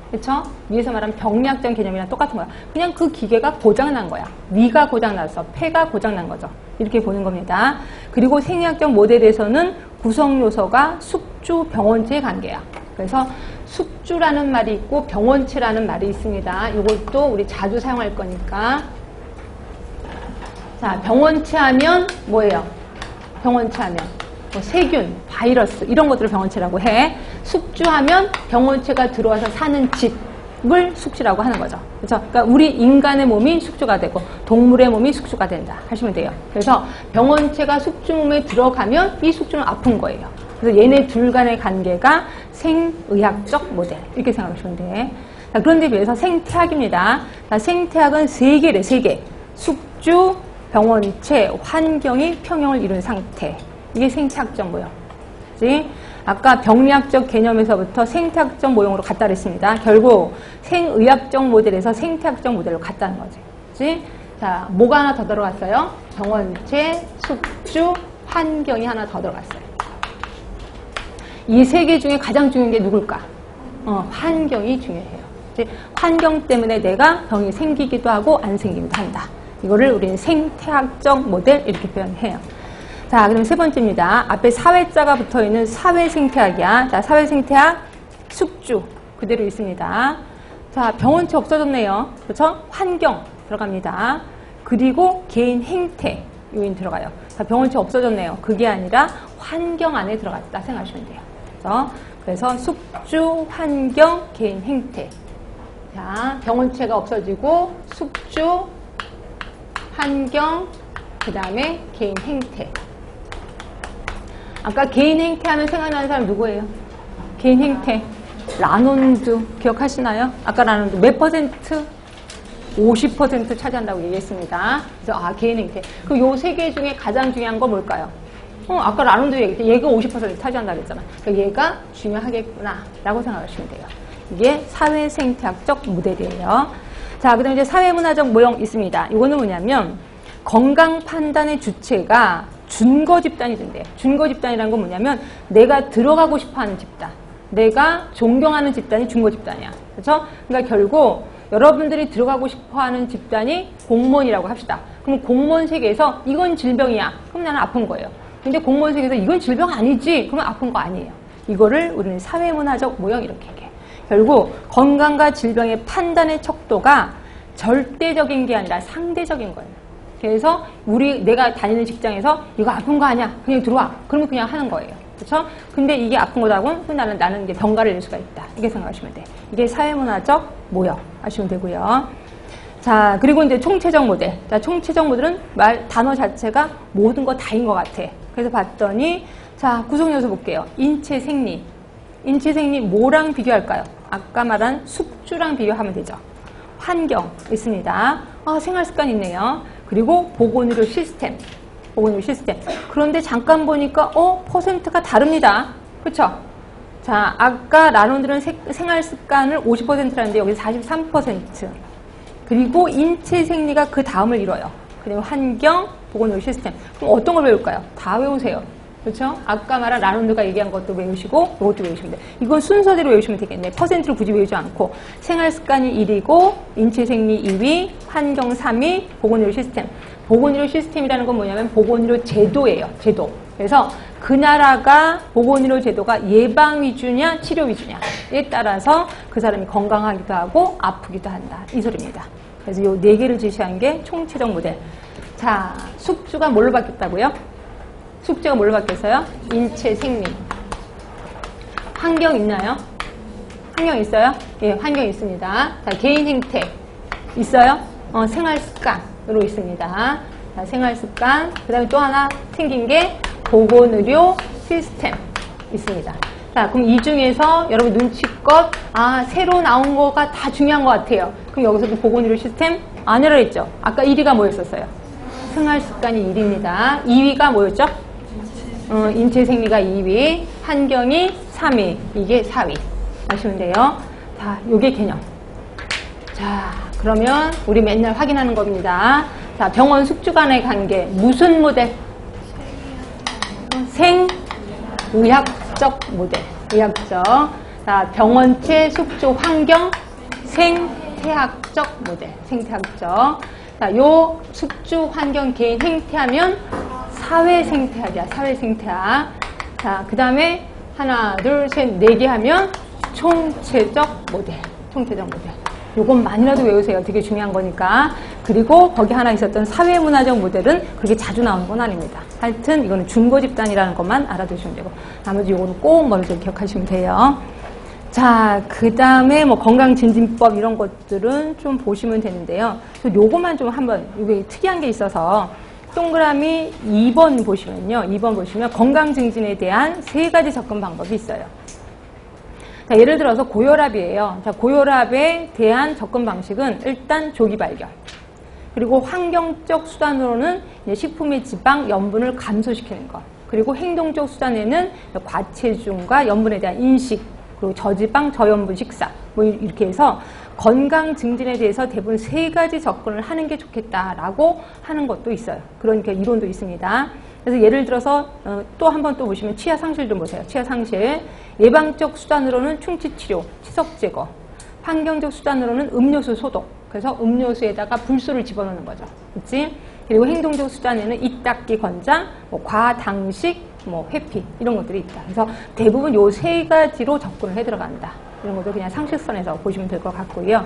그렇죠? 위에서 말한 병리학적 개념이랑 똑같은 거야. 그냥 그 기계가 고장난 거야. 위가 고장났어. 폐가 고장난 거죠. 이렇게 보는 겁니다. 그리고 생리학적 모델에서는 구성 요소가 숙주, 병원체의 관계야. 그래서 숙주라는 말이 있고 병원체라는 말이 있습니다. 이것도 우리 자주 사용할 거니까. 자, 병원체 하면 뭐예요? 병원체 하면 뭐 세균, 바이러스 이런 것들을 병원체라고 해. 숙주하면 병원체가 들어와서 사는 집을 숙주라고 하는 거죠. 그렇죠? 그러니까 우리 인간의 몸이 숙주가 되고 동물의 몸이 숙주가 된다 하시면 돼요. 그래서 병원체가 숙주 몸에 들어가면 이 숙주는 아픈 거예요. 그래서 얘네 둘 간의 관계가 생의학적 모델 이렇게 생각하시면 돼. 자, 그런데 비해서 생태학입니다. 자, 생태학은 3개래, 3개. 숙주, 병원체, 환경이 평형을 이룬 상태. 이게 생태학적 모형. 그치? 아까 병리학적 개념에서부터 생태학적 모형으로 갔다 그랬습니다. 결국 생의학적 모델에서 생태학적 모델로 갔다는 거지. 그치? 자, 뭐가 하나 더 들어갔어요? 병원체, 숙주, 환경이 하나 더 들어갔어요. 이 3개 중에 가장 중요한 게 누굴까? 환경이 중요해요. 그치? 환경 때문에 내가 병이 생기기도 하고 안 생기기도 한다. 이거를 우리는 생태학적 모델 이렇게 표현해요. 자, 그럼 3번째입니다. 앞에 사회자가 붙어있는 사회생태학이야. 자, 사회생태학 숙주 그대로 있습니다. 자, 병원체 없어졌네요. 그렇죠? 환경 들어갑니다. 그리고 개인 행태 요인 들어가요. 자, 병원체 없어졌네요. 그게 아니라 환경 안에 들어갔다 생각하시면 돼요. 그렇죠? 그래서 숙주, 환경, 개인 행태. 자, 병원체가 없어지고 숙주, 환경, 그 다음에 개인 행태. 아까 개인 행태 하면 생각나는 사람 누구예요? 개인 행태. 라논드 기억하시나요? 아까 라논드 몇 퍼센트? 50% 차지한다고 얘기했습니다. 그래서 개인 행태. 그 요 3개 중에 가장 중요한 거 뭘까요? 아까 라논드 얘기했죠. 얘가 50% 차지한다고 했잖아. 그러니까 얘가 중요하겠구나 라고 생각하시면 돼요. 이게 사회생태학적 모델이에요. 자, 그 다음에 이제 사회문화적 모형 있습니다. 이거는 뭐냐면 건강 판단의 주체가 준거 집단이 된대요. 준거 집단이라는 건 뭐냐면 내가 들어가고 싶어하는 집단, 내가 존경하는 집단이 준거 집단이야. 그렇죠? 그러니까 결국 여러분들이 들어가고 싶어하는 집단이 공무원이라고 합시다. 그럼 공무원 세계에서 이건 질병이야. 그럼 나는 아픈 거예요. 근데 공무원 세계에서 이건 질병 아니지. 그러면 아픈 거 아니에요. 이거를 우리는 사회문화적 모형 이렇게 얘기해. 결국 건강과 질병의 판단의 척도가 절대적인 게 아니라 상대적인 거예요. 그래서 내가 다니는 직장에서 이거 아픈 거 아니야. 그냥 들어와. 그러면 그냥 하는 거예요. 그렇죠? 근데 이게 아픈 거다고는 나는 이제 병가를 낼 수가 있다. 이렇게 생각하시면 돼. 이게 사회문화적 모형 하시면 되고요. 자, 그리고 이제 총체적 모델. 자, 총체적 모델은 단어 자체가 모든 거 다인 것 같아. 그래서 봤더니 자, 구성 요소 볼게요. 인체 생리. 인체 생리 뭐랑 비교할까요? 아까 말한 숙주랑 비교하면 되죠. 환경 있습니다. 생활 습관 있네요. 그리고 보건의료 시스템. 보건의료 시스템. 그런데 잠깐 보니까 퍼센트가 다릅니다. 그렇죠? 자, 아까 라론들은 생활 습관을 50%라는데 여기 43%. 그리고 인체 생리가 그 다음을 이뤄요. 그리고 환경, 보건의료 시스템. 그럼 어떤 걸 배울까요? 다 외우세요. 그렇죠? 아까 말한 라론드가 얘기한 것도 외우시고 이것도 외우시면 돼요. 이건 순서대로 외우시면 되겠네. 퍼센트를 굳이 외우지 않고 생활 습관이 1위고 인체 생리 2위, 환경 3위, 보건의료 시스템. 보건의료 시스템이라는 건 뭐냐면 보건의료 제도예요. 제도. 그래서 그 나라가 보건의료 제도가 예방 위주냐 치료 위주냐에 따라서 그 사람이 건강하기도 하고 아프기도 한다. 이 소리입니다. 그래서 이 4개를 제시한 게 총체적 모델. 자, 숙주가 뭘로 바뀌었다고요? 숙제가 뭘로 바뀌었어요? 인체 생리. 환경 있나요? 환경 있어요? 예, 환경 있습니다. 자, 개인 행태 있어요? 생활 습관으로 있습니다. 자, 생활 습관. 그 다음에 또 하나 생긴 게 보건의료 시스템 있습니다. 자, 그럼 이 중에서 여러분 눈치껏 새로 나온 거가 다 중요한 것 같아요. 그럼 여기서도 보건의료 시스템 아니라 했죠. 아까 1위가 뭐였었어요? 생활 습관이 1위입니다. 2위가 뭐였죠? 인체 생리가 2위, 환경이 3위, 이게 4위. 아시면 돼요. 자, 요게 개념. 자, 그러면 우리 맨날 확인하는 겁니다. 자, 병원 숙주 간의 관계. 무슨 모델? 생의학적 모델. 의학적. 자, 병원체 숙주 환경 생태학적 모델. 생태학적. 자, 요 숙주 환경 개인 행태하면 사회 생태학이야. 사회 생태학. 자, 그 다음에 하나, 둘, 셋, 4개 하면 총체적 모델. 총체적 모델. 요것만이라도 외우세요. 되게 중요한 거니까. 그리고 거기 하나 있었던 사회문화적 모델은 그렇게 자주 나오는 건 아닙니다. 하여튼 이거는 중고 집단이라는 것만 알아두시면 되고 나머지 요거는 꼭 머릿속에 기억하시면 돼요. 자, 그 다음에 뭐 건강진진법 이런 것들은 좀 보시면 되는데요. 요거만 좀 한번, 이게 특이한 게 있어서 동그라미 2번 보시면요. 2번 보시면 건강증진에 대한 3가지 접근 방법이 있어요. 자, 예를 들어서 고혈압이에요. 자, 고혈압에 대한 접근 방식은 일단 조기 발견. 그리고 환경적 수단으로는 이제 식품의 지방, 염분을 감소시키는 것. 그리고 행동적 수단에는 과체중과 염분에 대한 인식, 그리고 저지방, 저염분 식사. 뭐 이렇게 해서 건강 증진에 대해서 대부분 3가지 접근을 하는 게 좋겠다라고 하는 것도 있어요. 그러니까 이론도 있습니다. 그래서 예를 들어서 또 한 번 또 보시면 치아 상실 좀 보세요. 치아 상실. 예방적 수단으로는 충치 치료, 치석 제거. 환경적 수단으로는 음료수 소독. 그래서 음료수에다가 불소를 집어넣는 거죠. 그렇지? 그리고 행동적 수단에는 이 닦기 권장, 뭐 과당식, 뭐 회피 이런 것들이 있다. 그래서 대부분 요 3가지로 접근을 해 들어간다. 이런 것도 그냥 상식선에서 보시면 될 것 같고요.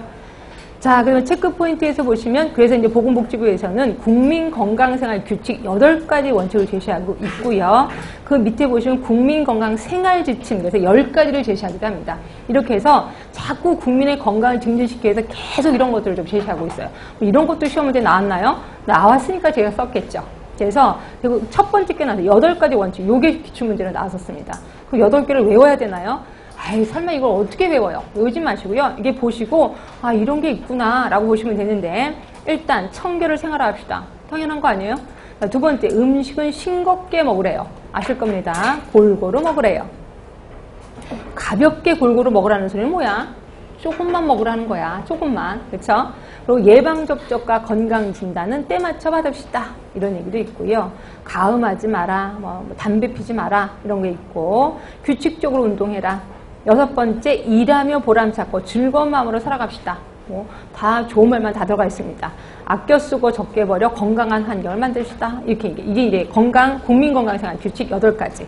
자, 그러면 체크 포인트에서 보시면 그래서 이제 보건복지부에서는 국민건강생활규칙 8가지 원칙을 제시하고 있고요. 그 밑에 보시면 국민건강생활지침 그래서 10가지를 제시하기도 합니다. 이렇게 해서 자꾸 국민의 건강을 증진시키기 위해서 계속 이런 것들을 좀 제시하고 있어요. 뭐 이런 것도 시험 문제 나왔나요? 나왔으니까 제가 썼겠죠. 그래서 첫 번째 게 나왔어요. 8가지 원칙. 요게 기출문제로 나왔었습니다. 그 8개를 외워야 되나요? 아이, 설마 이걸 어떻게 외워요? 외우지 마시고요. 이게 보시고, 이런 게 있구나, 라고 보시면 되는데, 일단, 청결을 생활화합시다. 당연한 거 아니에요? 자, 두 번째, 음식은 싱겁게 먹으래요. 아실 겁니다. 골고루 먹으래요. 가볍게 골고루 먹으라는 소리는 뭐야? 조금만 먹으라는 거야. 조금만. 그쵸? 그리고 예방접촉과 건강진단은 때맞춰 받읍시다. 이런 얘기도 있고요. 가음하지 마라. 뭐 담배 피지 마라. 이런 게 있고. 규칙적으로 운동해라. 6번째, 일하며 보람찾고 즐거운 마음으로 살아갑시다. 뭐, 다 좋은 말만 다 들어가 있습니다. 아껴 쓰고 적게 버려 건강한 환경을 만듭시다. 이게 이제 국민건강생활 규칙 8가지.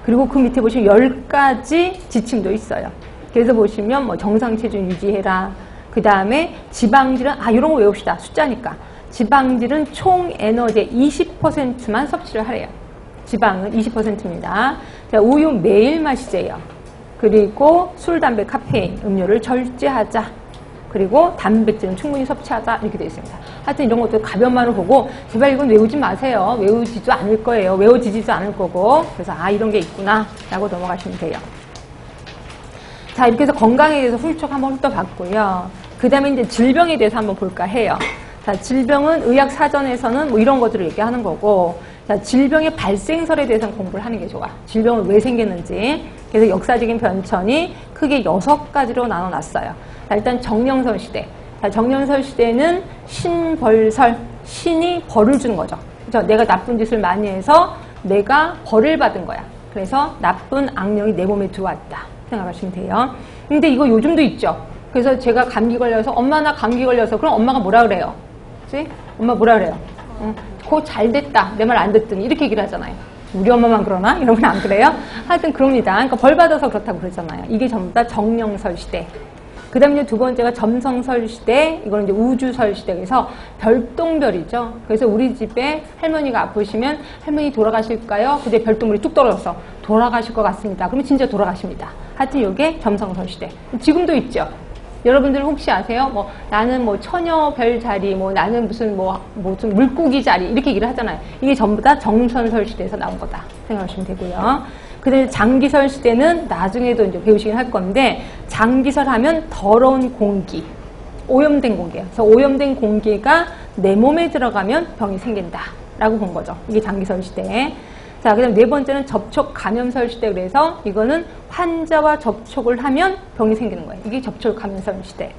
그리고 그 밑에 보시면 10가지 지침도 있어요. 그래서 보시면 뭐 정상 체중 유지해라. 그 다음에 지방질은, 이런 거 외웁시다. 숫자니까. 지방질은 총 에너지의 20%만 섭취를 하래요. 지방은 20%입니다. 자, 우유 매일 마시재요. 그리고 술, 담배, 카페인, 음료를 절제하자. 그리고 단백질은 충분히 섭취하자. 이렇게 되어 있습니다. 하여튼 이런 것도 가변만을 보고 제발 이건 외우지 마세요. 외우지도 않을 거예요. 외워지지도 않을 거고. 그래서 이런 게 있구나 라고 넘어가시면 돼요. 자, 이렇게 해서 건강에 대해서 훌쩍 한번 훑어봤고요. 그 다음에 이제 질병에 대해서 한번 볼까 해요. 자, 질병은 의학 사전에서는 뭐 이런 것들을 얘기하는 거고, 자, 질병의 발생설에 대해서는 공부를 하는 게 좋아. 질병은 왜 생겼는지. 그래서 역사적인 변천이 크게 6가지로 나눠놨어요. 자, 일단 정령설 시대. 자, 정령설 시대는 신벌설, 신이 벌을 주는 거죠. 그렇죠? 내가 나쁜 짓을 많이 해서 내가 벌을 받은 거야. 그래서 나쁜 악령이 내 몸에 들어왔다 생각하시면 돼요. 근데 이거 요즘도 있죠. 그래서 제가 감기 걸려서 엄마 나 감기 걸려서 그럼 엄마가 뭐라 그래요? 그치? 엄마 뭐라 그래요? 그거 잘 됐다. 내 말 안 듣더니 이렇게 얘기를 하잖아요. 우리 엄마만 그러나? 여러분 안 그래요? 하여튼 그럽니다. 그러니까 벌 받아서 그렇다고 그러잖아요. 이게 전부 다 정령설 시대. 그 다음에 두 번째가 점성설 시대, 이거는 이제 우주설 시대. 그래서 별똥별이죠. 그래서 우리 집에 할머니가 아프시면 할머니 돌아가실까요? 근데 별똥별이 뚝 떨어져서 돌아가실 것 같습니다. 그러면 진짜 돌아가십니다. 하여튼 이게 점성설 시대. 지금도 있죠. 여러분들 혹시 아세요? 뭐 나는 뭐 처녀별 자리, 뭐 나는 무슨 무슨 물고기 자리 이렇게 얘기를 하잖아요. 이게 전부 다 정선설 시대에서 나온 거다 생각하시면 되고요. 그다음에 장기설 시대는 나중에도 이제 배우시긴 할 건데, 장기설 하면 더러운 공기, 오염된 공기예요. 그래서 오염된 공기가 내 몸에 들어가면 병이 생긴다라고 본 거죠. 이게 장기설 시대. 자, 그다음 네 번째는 접촉 감염설 시대. 그래서 이거는 환자와 접촉을 하면 병이 생기는 거예요. 이게 접촉 감염설 시대.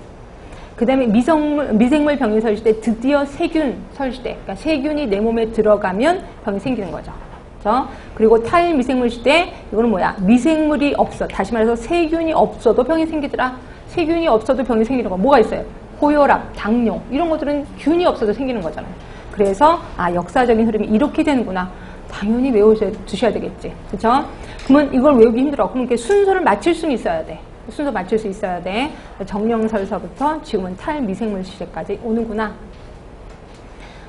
그다음에 미생물 병리설 시대, 드디어 세균설 시대. 그러니까 세균이 내 몸에 들어가면 병이 생기는 거죠. 그렇죠? 그리고 탈미생물 시대, 이거는 뭐야? 미생물이 없어. 다시 말해서 세균이 없어도 병이 생기더라. 세균이 없어도 병이 생기는 거 뭐가 있어요? 고혈압, 당뇨 이런 것들은 균이 없어도 생기는 거잖아요. 그래서 역사적인 흐름이 이렇게 되는구나. 당연히 외워두셔야 되겠지. 그렇죠? 그러면 이걸 외우기 힘들어. 그럼 이렇게 순서를 맞출 수는 있어야 돼. 순서 맞출 수 있어야 돼. 정령설서부터 지금은 탈미생물 시대까지 오는구나.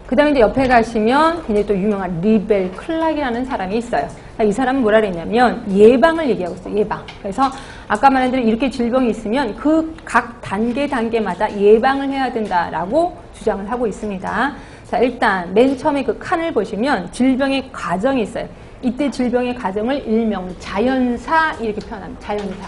그 다음에 이제 옆에 가시면 굉장히 또 유명한 리벨 클락이라는 사람이 있어요. 이 사람은 뭐라 그랬냐면 예방을 얘기하고 있어요. 예방. 그래서 아까 말한 대로 이렇게 질병이 있으면 그 각 단계마다 예방을 해야 된다라고 주장을 하고 있습니다. 자, 일단 맨 처음에 그 칸을 보시면 질병의 과정이 있어요. 이때 질병의 과정을 일명 자연사 이렇게 표현합니다. 자연사.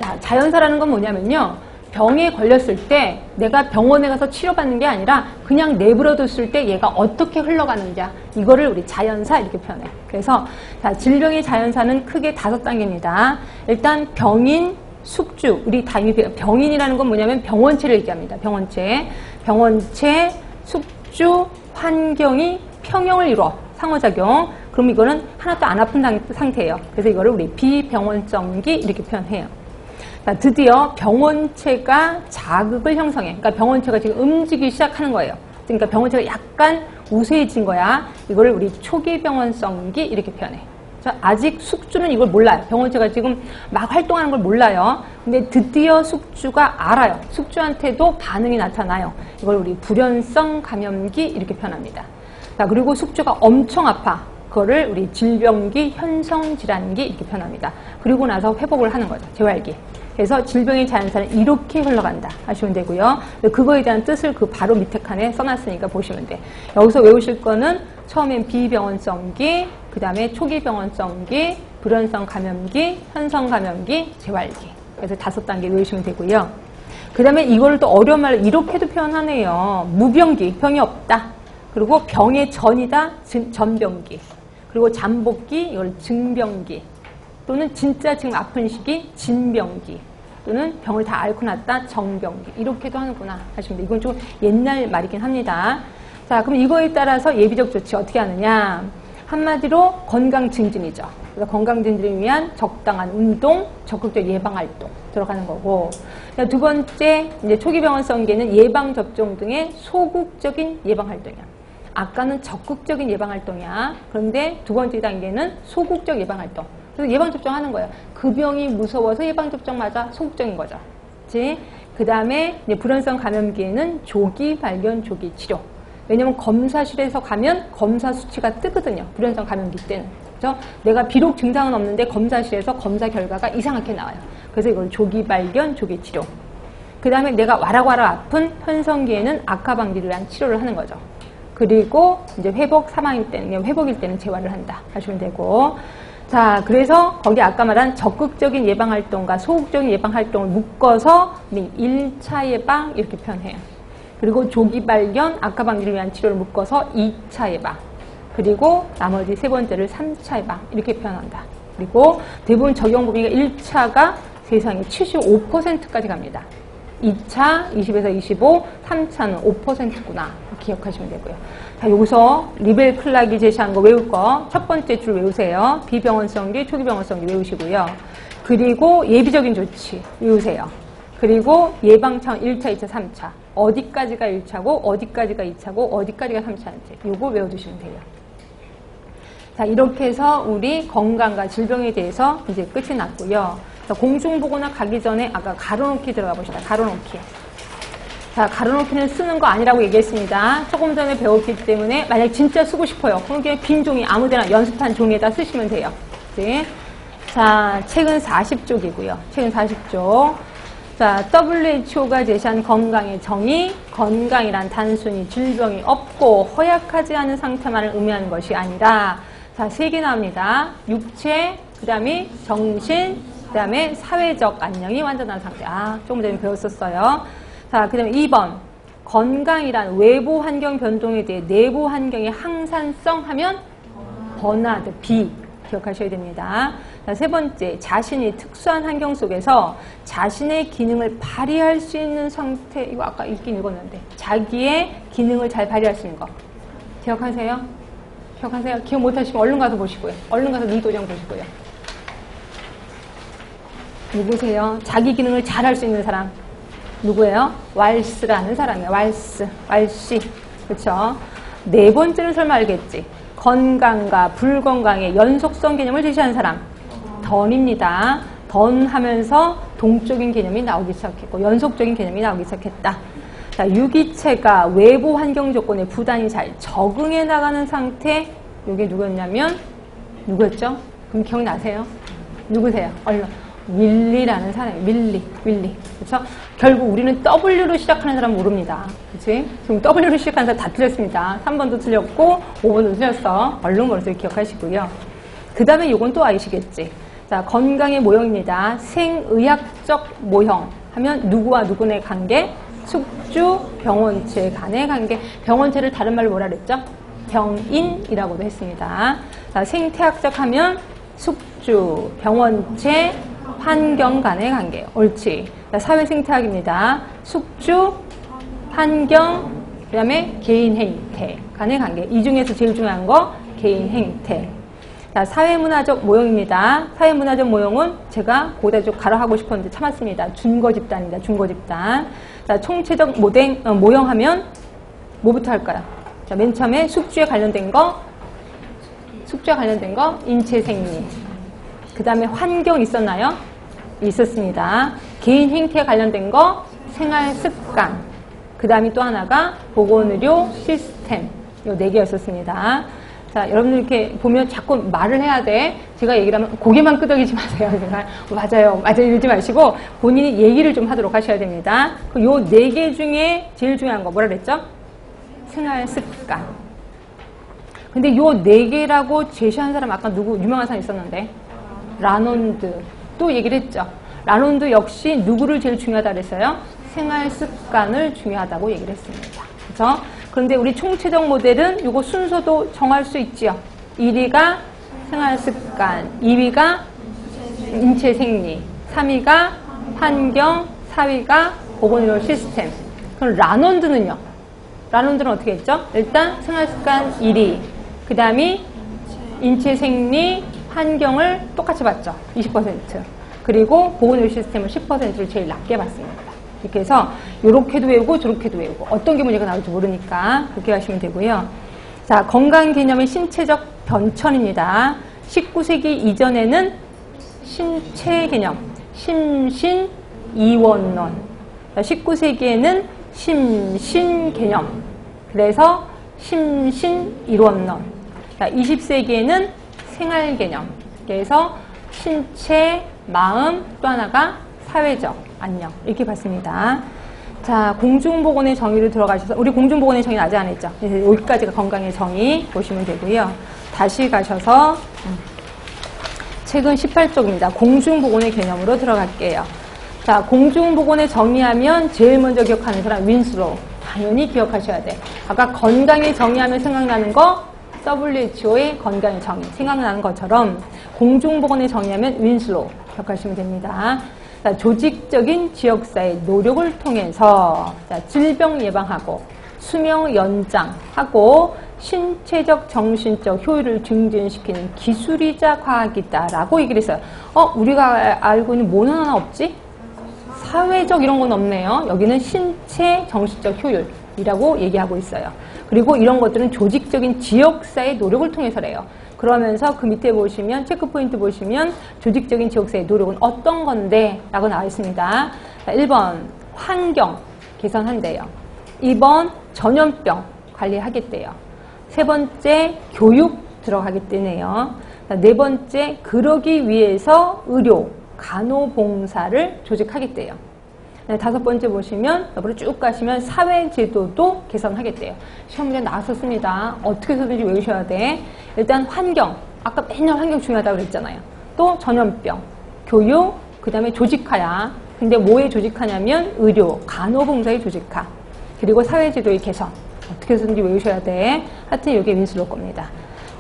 자, 자연사라는 건 뭐냐면요. 병에 걸렸을 때 내가 병원에 가서 치료받는 게 아니라 그냥 내버려뒀을 때 얘가 어떻게 흘러가는지 이거를 우리 자연사 이렇게 표현해요. 그래서 자, 질병의 자연사는 크게 5단계입니다. 일단 병인, 숙주, 우리 다 병인이라는 건 뭐냐면 병원체를 얘기합니다. 병원체, 숙주, 환경이 평형을 이루어 상호작용. 그럼 이거는 하나도 안 아픈 상태예요. 그래서 이거를 우리 비병원성기 이렇게 표현해요. 자, 드디어 병원체가 자극을 형성해. 그러니까 병원체가 지금 움직이기 시작하는 거예요. 그러니까 병원체가 약간 우세해진 거야. 이거를 우리 초기 병원성기 이렇게 표현해. 자, 아직 숙주는 이걸 몰라요. 병원체가 지금 막 활동하는 걸 몰라요. 근데 드디어 숙주가 알아요. 숙주한테도 반응이 나타나요. 이걸 우리 불연성 감염기 이렇게 표현합니다. 자, 그리고 숙주가 엄청 아파. 그거를 우리 질병기, 현성질환기 이렇게 표현합니다. 그리고 나서 회복을 하는 거죠. 재활기. 그래서 질병의 자연사는 이렇게 흘러간다 하시면 되고요. 그거에 대한 뜻을 그 바로 밑에 칸에 써놨으니까 보시면 돼. 여기서 외우실 거는 처음엔 비병원성기, 그 다음에 초기 병원성기, 불연성 감염기, 현성 감염기, 재활기. 그래서 5단계 외우시면 되고요. 그 다음에 이거를 또 어려운 말로 이렇게도 표현하네요. 무병기, 병이 없다. 그리고 병의 전이다, 전병기. 그리고 잠복기, 이걸 증병기. 또는 진짜 지금 아픈 시기 진병기, 또는 병을 다 앓고 났다 정병기, 이렇게도 하는구나 하시면 돼요. 이건 좀 옛날 말이긴 합니다. 자, 그럼 이거에 따라서 예비적 조치 어떻게 하느냐? 한마디로 건강 증진이죠. 그래서 건강 증진을 위한 적당한 운동, 적극적 예방 활동 들어가는 거고, 두 번째 이제 초기 병원성기는 예방 접종 등의 소극적인 예방 활동이야. 아까는 적극적인 예방 활동이야. 그런데 두 번째 단계는 소극적 예방 활동. 그래서 예방접종 하는 거예요. 그 병이 무서워서 예방접종 맞아 소극적인 거죠. 그 다음에 불연성 감염기에는 조기 발견, 조기 치료. 왜냐면 검사실에서 가면 검사 수치가 뜨거든요. 불연성 감염기 때는. 그렇죠? 내가 비록 증상은 없는데 검사실에서 검사 결과가 이상하게 나와요. 그래서 이걸 조기 발견, 조기 치료. 그 다음에 내가 와라와라 아픈 현성기에는 악화 방지를 위한 치료를 하는 거죠. 그리고 이제 회복일 때는 재활을 한다 하시면 되고. 자, 그래서 거기 아까 말한 적극적인 예방활동과 소극적인 예방활동을 묶어서 1차 예방 이렇게 표현해요. 그리고 조기 발견, 악화 방지를 위한 치료를 묶어서 2차 예방. 그리고 나머지 세 번째를 3차 예방 이렇게 표현한다. 그리고 대부분 적용 범위가 1차가 세상에 75%까지 갑니다. 2차 20에서 25, 3차는 5%구나 기억하시면 되고요. 자, 여기서 리벨 클락이 제시한 거 외울 거 첫 번째 줄 외우세요. 비병원성기, 초기병원성기 외우시고요. 그리고 예비적인 조치 외우세요. 그리고 예방차원 1차, 2차, 3차 어디까지가 1차고 어디까지가 2차고 어디까지가 3차인지 요거 외워두시면 돼요. 자, 이렇게 해서 우리 건강과 질병에 대해서 이제 끝이 났고요. 자, 공중보거나 가기 전에 아까 가로놓기 들어가 봅시다. 가로놓기. 자, 가로놓기는 쓰는 거 아니라고 얘기했습니다. 조금 전에 배웠기 때문에 만약 진짜 쓰고 싶어요. 그럼 그냥 빈 종이 아무데나 연습한 종이에다 쓰시면 돼요. 네. 자, 책은 40쪽이고요. 책은 40쪽. 자, WHO가 제시한 건강의 정의, 건강이란 단순히 질병이 없고 허약하지 않은 상태만을 의미하는 것이 아니라 자, 3개 나옵니다. 육체, 그 다음에 정신, 그 다음에 사회적 안녕이 완전한 상태. 아, 조금 전에 배웠었어요. 자, 그 다음에 2번. 건강이란 외부 환경 변동에 대해 내부 환경의 항산성 하면 버나드, B. 기억하셔야 됩니다. 자, 세 번째. 자신이 특수한 환경 속에서 자신의 기능을 발휘할 수 있는 상태. 이거 아까 읽긴 읽었는데. 자기의 기능을 잘 발휘할 수 있는 거. 기억하세요? 기억하세요? 기억 못하시면 얼른 가서 보시고요. 얼른 가서 눈도장 보시고요. 누구세요? 자기 기능을 잘 할 수 있는 사람. 누구예요? 왈스라는 사람이에요. 왈씨. 그렇죠? 네 번째는 설마 알겠지? 건강과 불건강의 연속성 개념을 제시한 사람. 던입니다. 던 하면서 동적인 개념이 나오기 시작했고 연속적인 개념이 나오기 시작했다. 자, 유기체가 외부 환경 조건에 부단히 잘 적응해 나가는 상태. 이게 누구였냐면 누구였죠? 그럼 기억나세요? 누구세요? 얼른. 윌리라는 사람이에요. 윌리. 그렇죠? 결국 우리는 W로 시작하는 사람 모릅니다. 그치? 지금 W로 시작하는 사람 다 틀렸습니다. 3번도 틀렸고 5번도 틀렸어. 얼른 머릿속에 기억하시고요. 그 다음에 이건 또 아시겠지? 자, 건강의 모형입니다. 생의학적 모형 하면 누구와 누구의 관계? 숙주, 병원체 간의 관계. 병원체를 다른 말로 뭐라 그랬죠? 병인이라고도 했습니다. 자, 생태학적 하면 숙주, 병원체, 환경 간의 관계. 옳지. 자, 사회생태학입니다. 숙주, 환경, 그 다음에 개인 행태 간의 관계. 이 중에서 제일 중요한 거 개인 행태. 자, 사회문화적 모형입니다. 사회문화적 모형은 제가 거기다 좀 가로하고 싶었는데 참았습니다. 준거집단입니다. 준거집단. 자, 총체적 모형하면 뭐부터 할까요? 자, 맨 처음에 숙주에 관련된 거 인체생리. 그 다음에 환경 있었나요? 있었습니다. 개인 행태에 관련된 거 생활습관. 그 다음에 또 하나가 보건의료 시스템. 이 4개였었습니다. 자, 여러분들 이렇게 보면 자꾸 말을 해야 돼. 제가 얘기를 하면 고개만 끄덕이지 마세요. 제가 맞아요 이러지 마시고 본인이 얘기를 좀 하도록 하셔야 됩니다. 요 4개 중에 제일 중요한 거 뭐라 그랬죠? 생활습관. 근데 요 4개라고 제시한 사람 아까 누구 유명한 사람 있었는데 라논드 또 얘기를 했죠. 라논드 역시 누구를 제일 중요하다 그랬어요? 생활습관을 중요하다고 얘기를 했습니다. 그렇죠? 그런데 우리 총체적 모델은 요거 순서도 정할 수 있지요. 1위가 생활습관, 2위가 인체생리, 3위가 환경, 4위가 보건의료 시스템. 그럼 라논드는요? 라논드는 어떻게 했죠? 일단 생활습관 1위, 그 다음이 인체생리, 환경을 똑같이 봤죠. 20%. 그리고 보건의료 시스템을 10%를 제일 낮게 봤습니다. 이렇게 해서 이렇게도 외우고 저렇게도 외우고 어떤 게 문제가 나올지 모르니까 그렇게 하시면 되고요. 자, 건강 개념의 신체적 변천입니다. 19세기 이전에는 신체 개념, 심신이원론. 19세기에는 심신 개념. 그래서 심신이론론. 20세기에는 생활 개념. 그래서 신체, 마음, 또 하나가 사회적 안녕. 이렇게 봤습니다. 자, 공중보건의 정의를 들어가셔서, 우리 공중보건의 정의는 아직 안 했죠? 그래서 여기까지가 건강의 정의 보시면 되고요. 다시 가셔서, 책은 18쪽입니다. 공중보건의 개념으로 들어갈게요. 자, 공중보건의 정의하면 제일 먼저 기억하는 사람 윈슬로우. 당연히 기억하셔야 돼. 아까 건강의 정의하면 생각나는 거 WHO의 건강의 정의 생각나는 것처럼 공중보건의 정의하면 윈슬로우 기억하시면 됩니다. 자, 조직적인 지역사회 노력을 통해서 자, 질병 예방하고 수명 연장하고 신체적 정신적 효율을 증진시키는 기술이자 과학이다라고 얘기를 했어요. 우리가 알고 있는 뭐는 하나 없지? 사회적 이런 건 없네요. 여기는 신체 정신적 효율이라고 얘기하고 있어요. 그리고 이런 것들은 조직적인 지역사회 노력을 통해서래요. 그러면서 그 밑에 보시면 체크포인트 보시면 조직적인 지역사회 노력은 어떤 건데 라고 나와 있습니다. 자, 1번 환경 개선한대요. 2번 전염병 관리하겠대요. 세 번째 교육 들어가겠대네요. 자, 네 번째 그러기 위해서 의료 간호봉사를 조직하겠대요. 네, 다섯 번째 보시면 옆으로 쭉 가시면 사회제도도 개선하겠대요. 시험 문제 나왔었습니다. 어떻게 해서든지 외우셔야 돼. 일단 환경, 아까 맨날 환경 중요하다고 그랬잖아요. 또 전염병, 교육, 그 다음에 조직화야. 근데 뭐에 조직하냐면 의료, 간호봉사의 조직화, 그리고 사회제도의 개선. 어떻게 해서든지 외우셔야 돼. 하여튼 이게 윈슬로우 겁니다.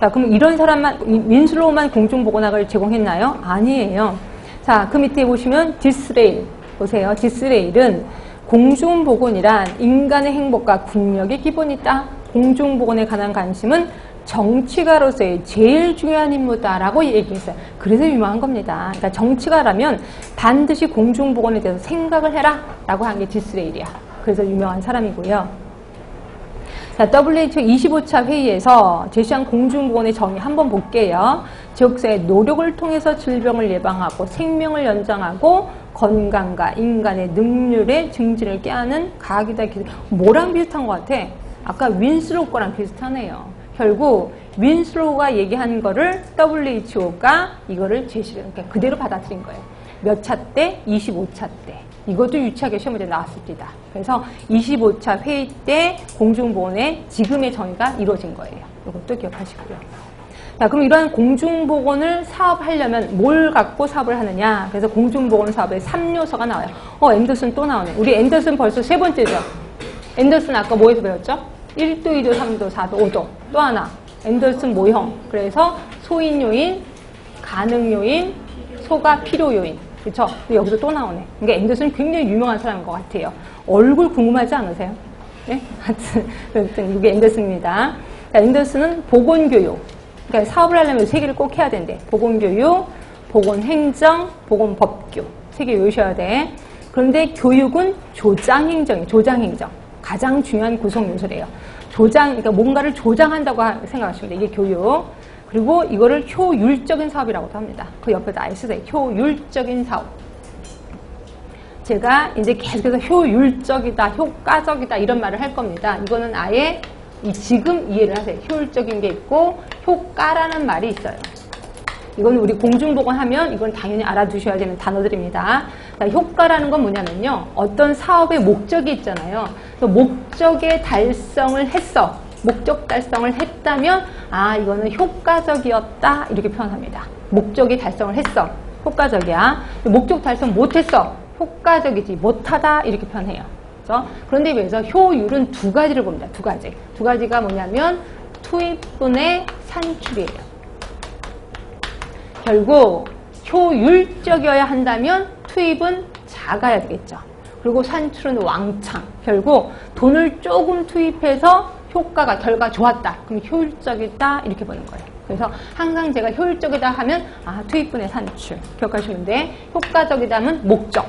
자, 그럼 이런 사람만, 윈슬로우만 공중보건학을 제공했나요? 아니에요. 자, 그 밑에 보시면 디스레일 보세요. 디스레일은 공중보건이란 인간의 행복과 국력의 기본이다. 공중보건에 관한 관심은 정치가로서의 제일 중요한 임무다라고 얘기했어요. 그래서 유명한 겁니다. 그러니까 정치가라면 반드시 공중보건에 대해서 생각을 해라 라고 한 게 디스레일이야. 그래서 유명한 사람이고요. 자, WHO 25차 회의에서 제시한 공중보건의 정의 한번 볼게요. 지역사회 노력을 통해서 질병을 예방하고 생명을 연장하고 건강과 인간의 능률의 증진을 꾀하는 과학이다. 뭐랑 비슷한 것 같아? 아까 윈슬로우 거랑 비슷하네요. 결국 윈슬로우가 얘기한 거를 WHO가 이거를 제시를 그러니까 그대로 받아들인 거예요. 몇 차 때? 25차 때. 이것도 유치하게 시험 문제 나왔습니다. 그래서 25차 회의 때 공중보건의 지금의 정의가 이루어진 거예요. 이것도 기억하시고요. 자, 그럼 이러한 공중보건을 사업하려면 뭘 갖고 사업을 하느냐? 그래서 공중보건 사업의 3요소가 나와요. 앤더슨 또 나오네. 우리 앤더슨 벌써 세 번째죠. 앤더슨 아까 뭐에서 배웠죠? 1도, 2도, 3도, 4도, 5도. 또 하나. 앤더슨 모형. 그래서 소인요인, 가능요인, 소가 필요요인. 그렇죠? 여기서 또 나오네. 그러니까 앤더슨 굉장히 유명한 사람인 것 같아요. 얼굴 궁금하지 않으세요? 네? 하여튼 이게 앤더슨입니다. 자, 앤더슨은 보건교육. 그러니까 사업을 하려면 세 개를 꼭 해야 된대. 보건교육, 보건행정, 보건법규. 세 개 외우셔야 돼. 그런데 교육은 조장행정이에요. 조장행정. 가장 중요한 구성 요소래요. 그러니까 뭔가를 조장한다고 생각하시면 돼. 이게 교육. 그리고 이거를 효율적인 사업이라고도 합니다. 그 옆에다 아예 쓰세요. 효율적인 사업. 제가 이제 계속해서 효율적이다, 효과적이다 이런 말을 할 겁니다. 이거는 아예 지금 이해를 하세요. 효율적인 게 있고 효과라는 말이 있어요. 이건 우리 공중보건 하면 이건 당연히 알아두셔야 되는 단어들입니다. 자, 효과라는 건 뭐냐면요. 어떤 사업의 목적이 있잖아요. 그 목적의 달성을 했어. 목적 달성을 했다면 이거는 효과적이었다 이렇게 표현합니다. 목적이 달성을 했어. 효과적이야. 목적 달성 못했어. 효과적이지 못하다 이렇게 표현해요. 그렇죠? 그런데 비해서 효율은 두 가지를 봅니다. 두 가지. 두 가지가 뭐냐면 투입분의 산출이에요. 결국 효율적이어야 한다면 투입은 작아야 되겠죠. 그리고 산출은 왕창. 결국 돈을 조금 투입해서 효과가 결과 좋았다. 그럼 효율적이다 이렇게 보는 거예요. 그래서 항상 제가 효율적이다 하면 투입분의 산출 기억하시면 돼. 효과적이다 하면 목적.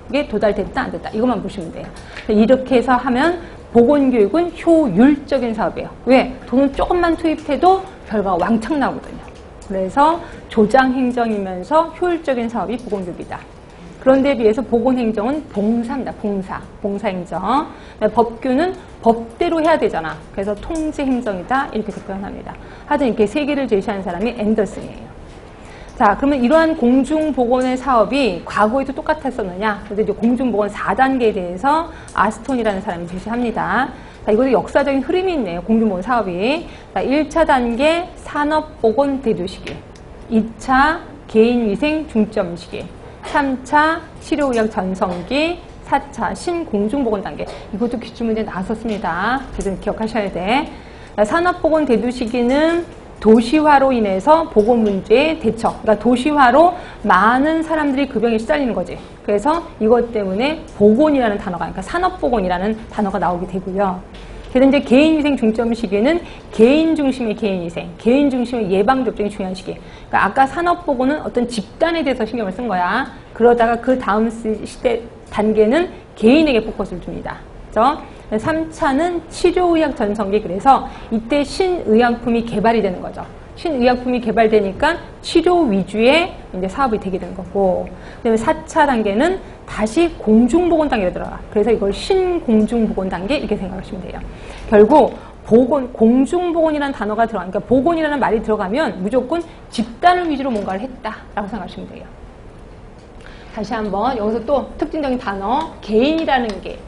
이게 도달됐다 안 됐다 이것만 보시면 돼요. 이렇게 해서 하면 보건교육은 효율적인 사업이에요. 왜? 돈을 조금만 투입해도 결과가 왕창 나오거든요. 그래서 조장행정이면서 효율적인 사업이 보건교육이다. 그런데 비해서 보건행정은 봉사입니다. 봉사행정. 법규는 법대로 해야 되잖아. 그래서 통제행정이다. 이렇게 표현합니다. 하여튼 이렇게 세 개를 제시한 사람이 앤더슨이에요. 자, 그러면 이러한 공중보건의 사업이 과거에도 똑같았었느냐? 그래서 이제 공중보건 4단계에 대해서 아스톤이라는 사람이 제시합니다. 자, 이것도 역사적인 흐름이 있네요. 공중보건 사업이. 자, 1차 단계 산업보건 대도시기. 2차 개인위생 중점시기, 3차 치료의학 전성기, 4차 신공중보건 단계. 이것도 기출문제 나왔었습니다. 그래서 기억하셔야 돼. 산업보건 대두 시기는 도시화로 인해서 보건 문제의 대처. 그러니까 도시화로 많은 사람들이 그 병에 시달리는 거지. 그래서 이것 때문에 보건이라는 단어가, 그러니까 산업보건이라는 단어가 나오게 되고요. 그래서 이제 개인위생 중점 시기는 개인 중심의 개인위생, 개인 중심의 예방접종이 중요한 시기. 그러니까 아까 산업보건은 어떤 집단에 대해서 신경을 쓴 거야. 그러다가 그 다음 시대 단계는 개인에게 포커스를 줍니다. 그래서 3차는 치료의학 전성기. 그래서 이때 신의약품이 개발이 되는 거죠. 신의약품이 개발되니까 치료 위주의 이제 사업이 되게 되는 거고, 그다음에 4차 단계는 다시 공중보건 단계로 들어가. 그래서 이걸 신공중보건 단계 이렇게 생각하시면 돼요. 결국 보건, 공중보건이라는 단어가 그러니까 보건이라는 말이 들어가면 무조건 집단을 위주로 뭔가를 했다라고 생각하시면 돼요. 다시 한번 여기서 또 특징적인 단어, 개인이라는 게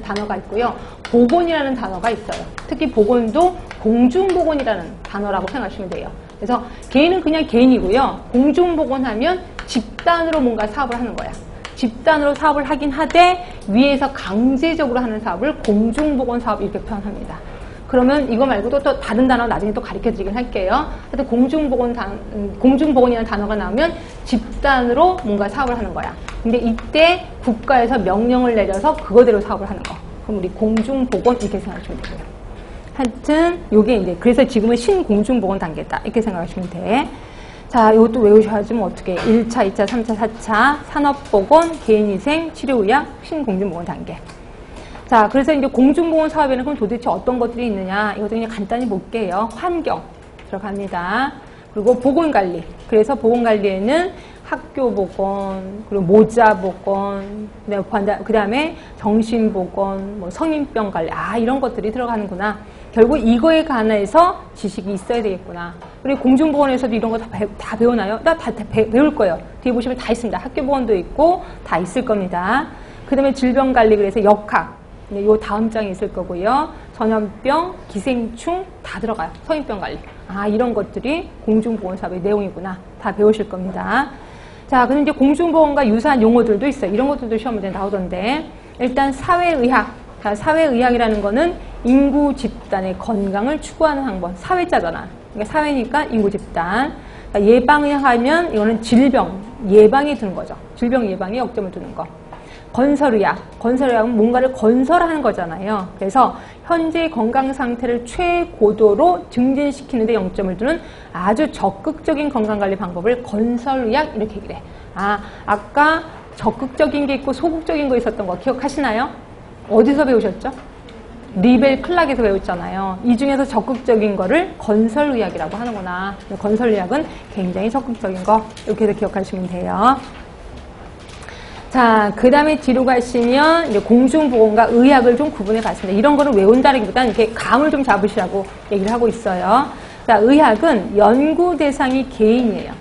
단어가 있고요. 보건이라는 단어가 있어요. 특히 보건도 공중보건이라는 단어라고 생각하시면 돼요. 그래서 개인은 그냥 개인이고요. 공중보건하면 집단으로 뭔가 사업을 하는 거야. 집단으로 사업을 하긴 하되 위에서 강제적으로 하는 사업을 공중보건 사업 이렇게 표현합니다. 그러면 이거 말고도 또 다른 단어 나중에 또 가르쳐 드리긴 할게요. 하여튼 공중보건이라는 단어가 나오면 집단으로 뭔가 사업을 하는 거야. 근데 이때 국가에서 명령을 내려서 그거대로 사업을 하는 거. 그럼 우리 공중보건 이렇게 생각하시면 되고요. 하여튼 요게 이제 그래서 지금은 신공중보건 단계다. 이렇게 생각하시면 돼. 자, 이것도 외우셔야지 뭐 어떻게 1차, 2차, 3차, 4차 산업보건, 개인위생, 치료의학, 신공중보건 단계. 자, 그래서 이제 공중보건 사업에는 그럼 도대체 어떤 것들이 있느냐? 이것도 그냥 간단히 볼게요. 환경 들어갑니다. 그리고 보건관리. 그래서 보건관리에는 학교보건, 그리고 모자보건, 그 다음에 정신보건, 뭐 성인병 관리. 아, 이런 것들이 들어가는구나. 결국 이거에 관해서 지식이 있어야 되겠구나. 그리고 공중보건에서도 이런 거 다 배우나요? 다 배울 거예요. 뒤에 보시면 다 있습니다. 학교보건도 있고 다 있을 겁니다. 그 다음에 질병관리, 그래서 역학. 요 다음 장에 있을 거고요. 전염병, 기생충 다 들어가요. 성인병 관리. 아, 이런 것들이 공중보건 사업의 내용이구나. 다 배우실 겁니다. 자, 근데 이제 공중보건과 유사한 용어들도 있어요. 이런 것들도 시험 문제에 나오던데. 일단 사회의학. 자, 사회의학이라는 거는 인구 집단의 건강을 추구하는 학문. 사회자잖아. 그러니까 사회니까 인구 집단. 그러니까 예방의학 하면 이거는 질병 예방에 드는 거죠. 질병 예방에 역점을 두는 거. 건설의학은 뭔가를 건설하는 거잖아요. 그래서 현재 건강 상태를 최고도로 증진시키는 데 영점을 두는 아주 적극적인 건강관리 방법을 건설의학 이렇게 얘기를 해. 아, 아까 적극적인 게 있고 소극적인 거 있었던 거 기억하시나요? 어디서 배우셨죠? 리벨 클락에서 배웠잖아요. 이 중에서 적극적인 거를 건설의학이라고 하는구나. 건설의학은 굉장히 적극적인 거 이렇게 해서 기억하시면 돼요. 자, 그 다음에 뒤로 가시면 이제 공중보건과 의학을 좀 구분해 봤습니다. 이런 거는 외운다기보다는 이렇게 감을 좀 잡으시라고 얘기를 하고 있어요. 자, 의학은 연구 대상이 개인이에요.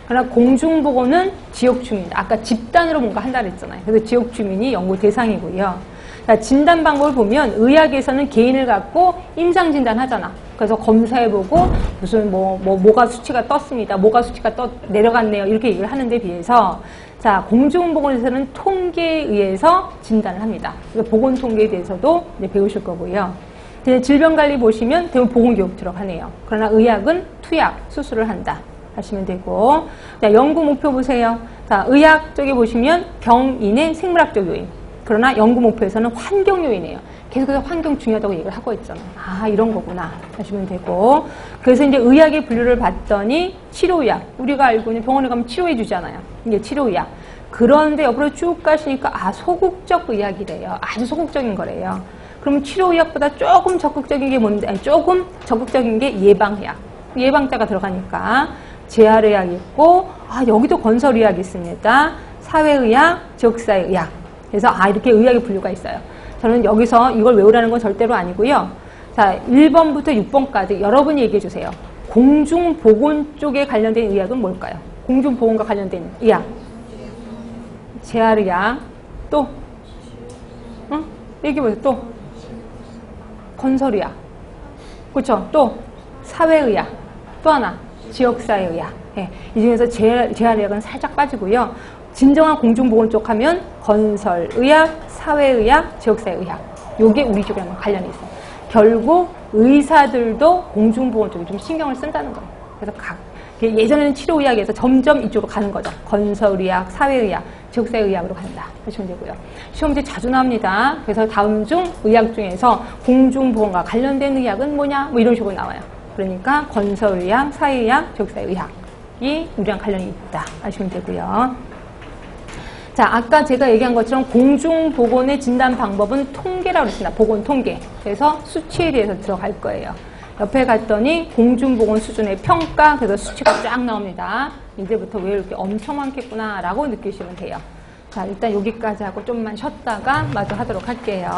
그러나 공중보건은 지역 주민이다. 아까 집단으로 뭔가 한다 그랬잖아요. 그래서 지역 주민이 연구 대상이고요. 자, 진단 방법을 보면 의학에서는 개인을 갖고 임상 진단하잖아. 그래서 검사해보고 무슨 뭐가 수치가 떴습니다. 뭐가 수치가 내려갔네요. 이렇게 얘기를 하는데 비해서 자, 공중보건에서는 통계에 의해서 진단을 합니다. 그래서 보건 통계에 대해서도 이제 배우실 거고요. 질병관리 보시면 대부분 보건교육 들어가네요. 그러나 의학은 투약, 수술을 한다 하시면 되고. 자, 연구 목표 보세요. 자, 의학 쪽에 보시면 병인의 생물학적 요인. 그러나 연구 목표에서는 환경 요인이에요. 계속해서 환경 중요하다고 얘기를 하고 있잖아요. 아, 이런 거구나 하시면 되고. 그래서 이제 의학의 분류를 봤더니 치료의학. 우리가 알고 있는 병원에 가면 치료해 주잖아요. 이게 치료의학. 그런데 옆으로 쭉 가시니까 아, 소극적 의학이래요. 아주 소극적인 거래요. 그럼 치료의학보다 조금 적극적인 게 뭔데? 아니, 조금 적극적인 게 예방의학. 예방자가 들어가니까 재활의학 있고, 아, 여기도 건설의학이 있습니다. 사회의학, 지역사회의학. 그래서 아, 이렇게 의학의 분류가 있어요. 저는 여기서 이걸 외우라는 건 절대로 아니고요. 자, 1번부터 6번까지 여러분이 얘기해 주세요. 공중보건 쪽에 관련된 의학은 뭘까요? 공중보건과 관련된 의학. 재활의학. 또? 응? 얘기해보세요. 또? 건설의학. 그렇죠? 또? 사회의학. 또 하나. 지역사회의학. 예, 이 중에서 재활의학은 살짝 빠지고요. 진정한 공중보건 쪽 하면 건설의학, 사회의학, 지역사회의학. 요게 우리 쪽이랑 관련이 있어요. 결국 의사들도 공중보건 쪽에 좀 신경을 쓴다는 거예요. 그래서 예전에는 치료의학에서 점점 이쪽으로 가는 거죠. 건설의학, 사회의학, 지역사회의학으로 간다 하시면 되고요. 시험 문제 자주 나옵니다. 그래서 다음 중 의학 중에서 공중보건과 관련된 의학은 뭐냐? 뭐 이런 식으로 나와요. 그러니까 건설의학, 사회의학, 지역사회의학이 우리랑 관련이 있다 하시면 되고요. 자, 아까 제가 얘기한 것처럼 공중보건의 진단 방법은 통계라고 했습니다. 보건 통계. 그래서 수치에 대해서 들어갈 거예요. 옆에 갔더니 공중보건 수준의 평가, 그래서 수치가 쫙 나옵니다. 이제부터 왜 이렇게 엄청 많겠구나 라고 느끼시면 돼요. 자, 일단 여기까지 하고 좀만 쉬었다가 마저 하도록 할게요.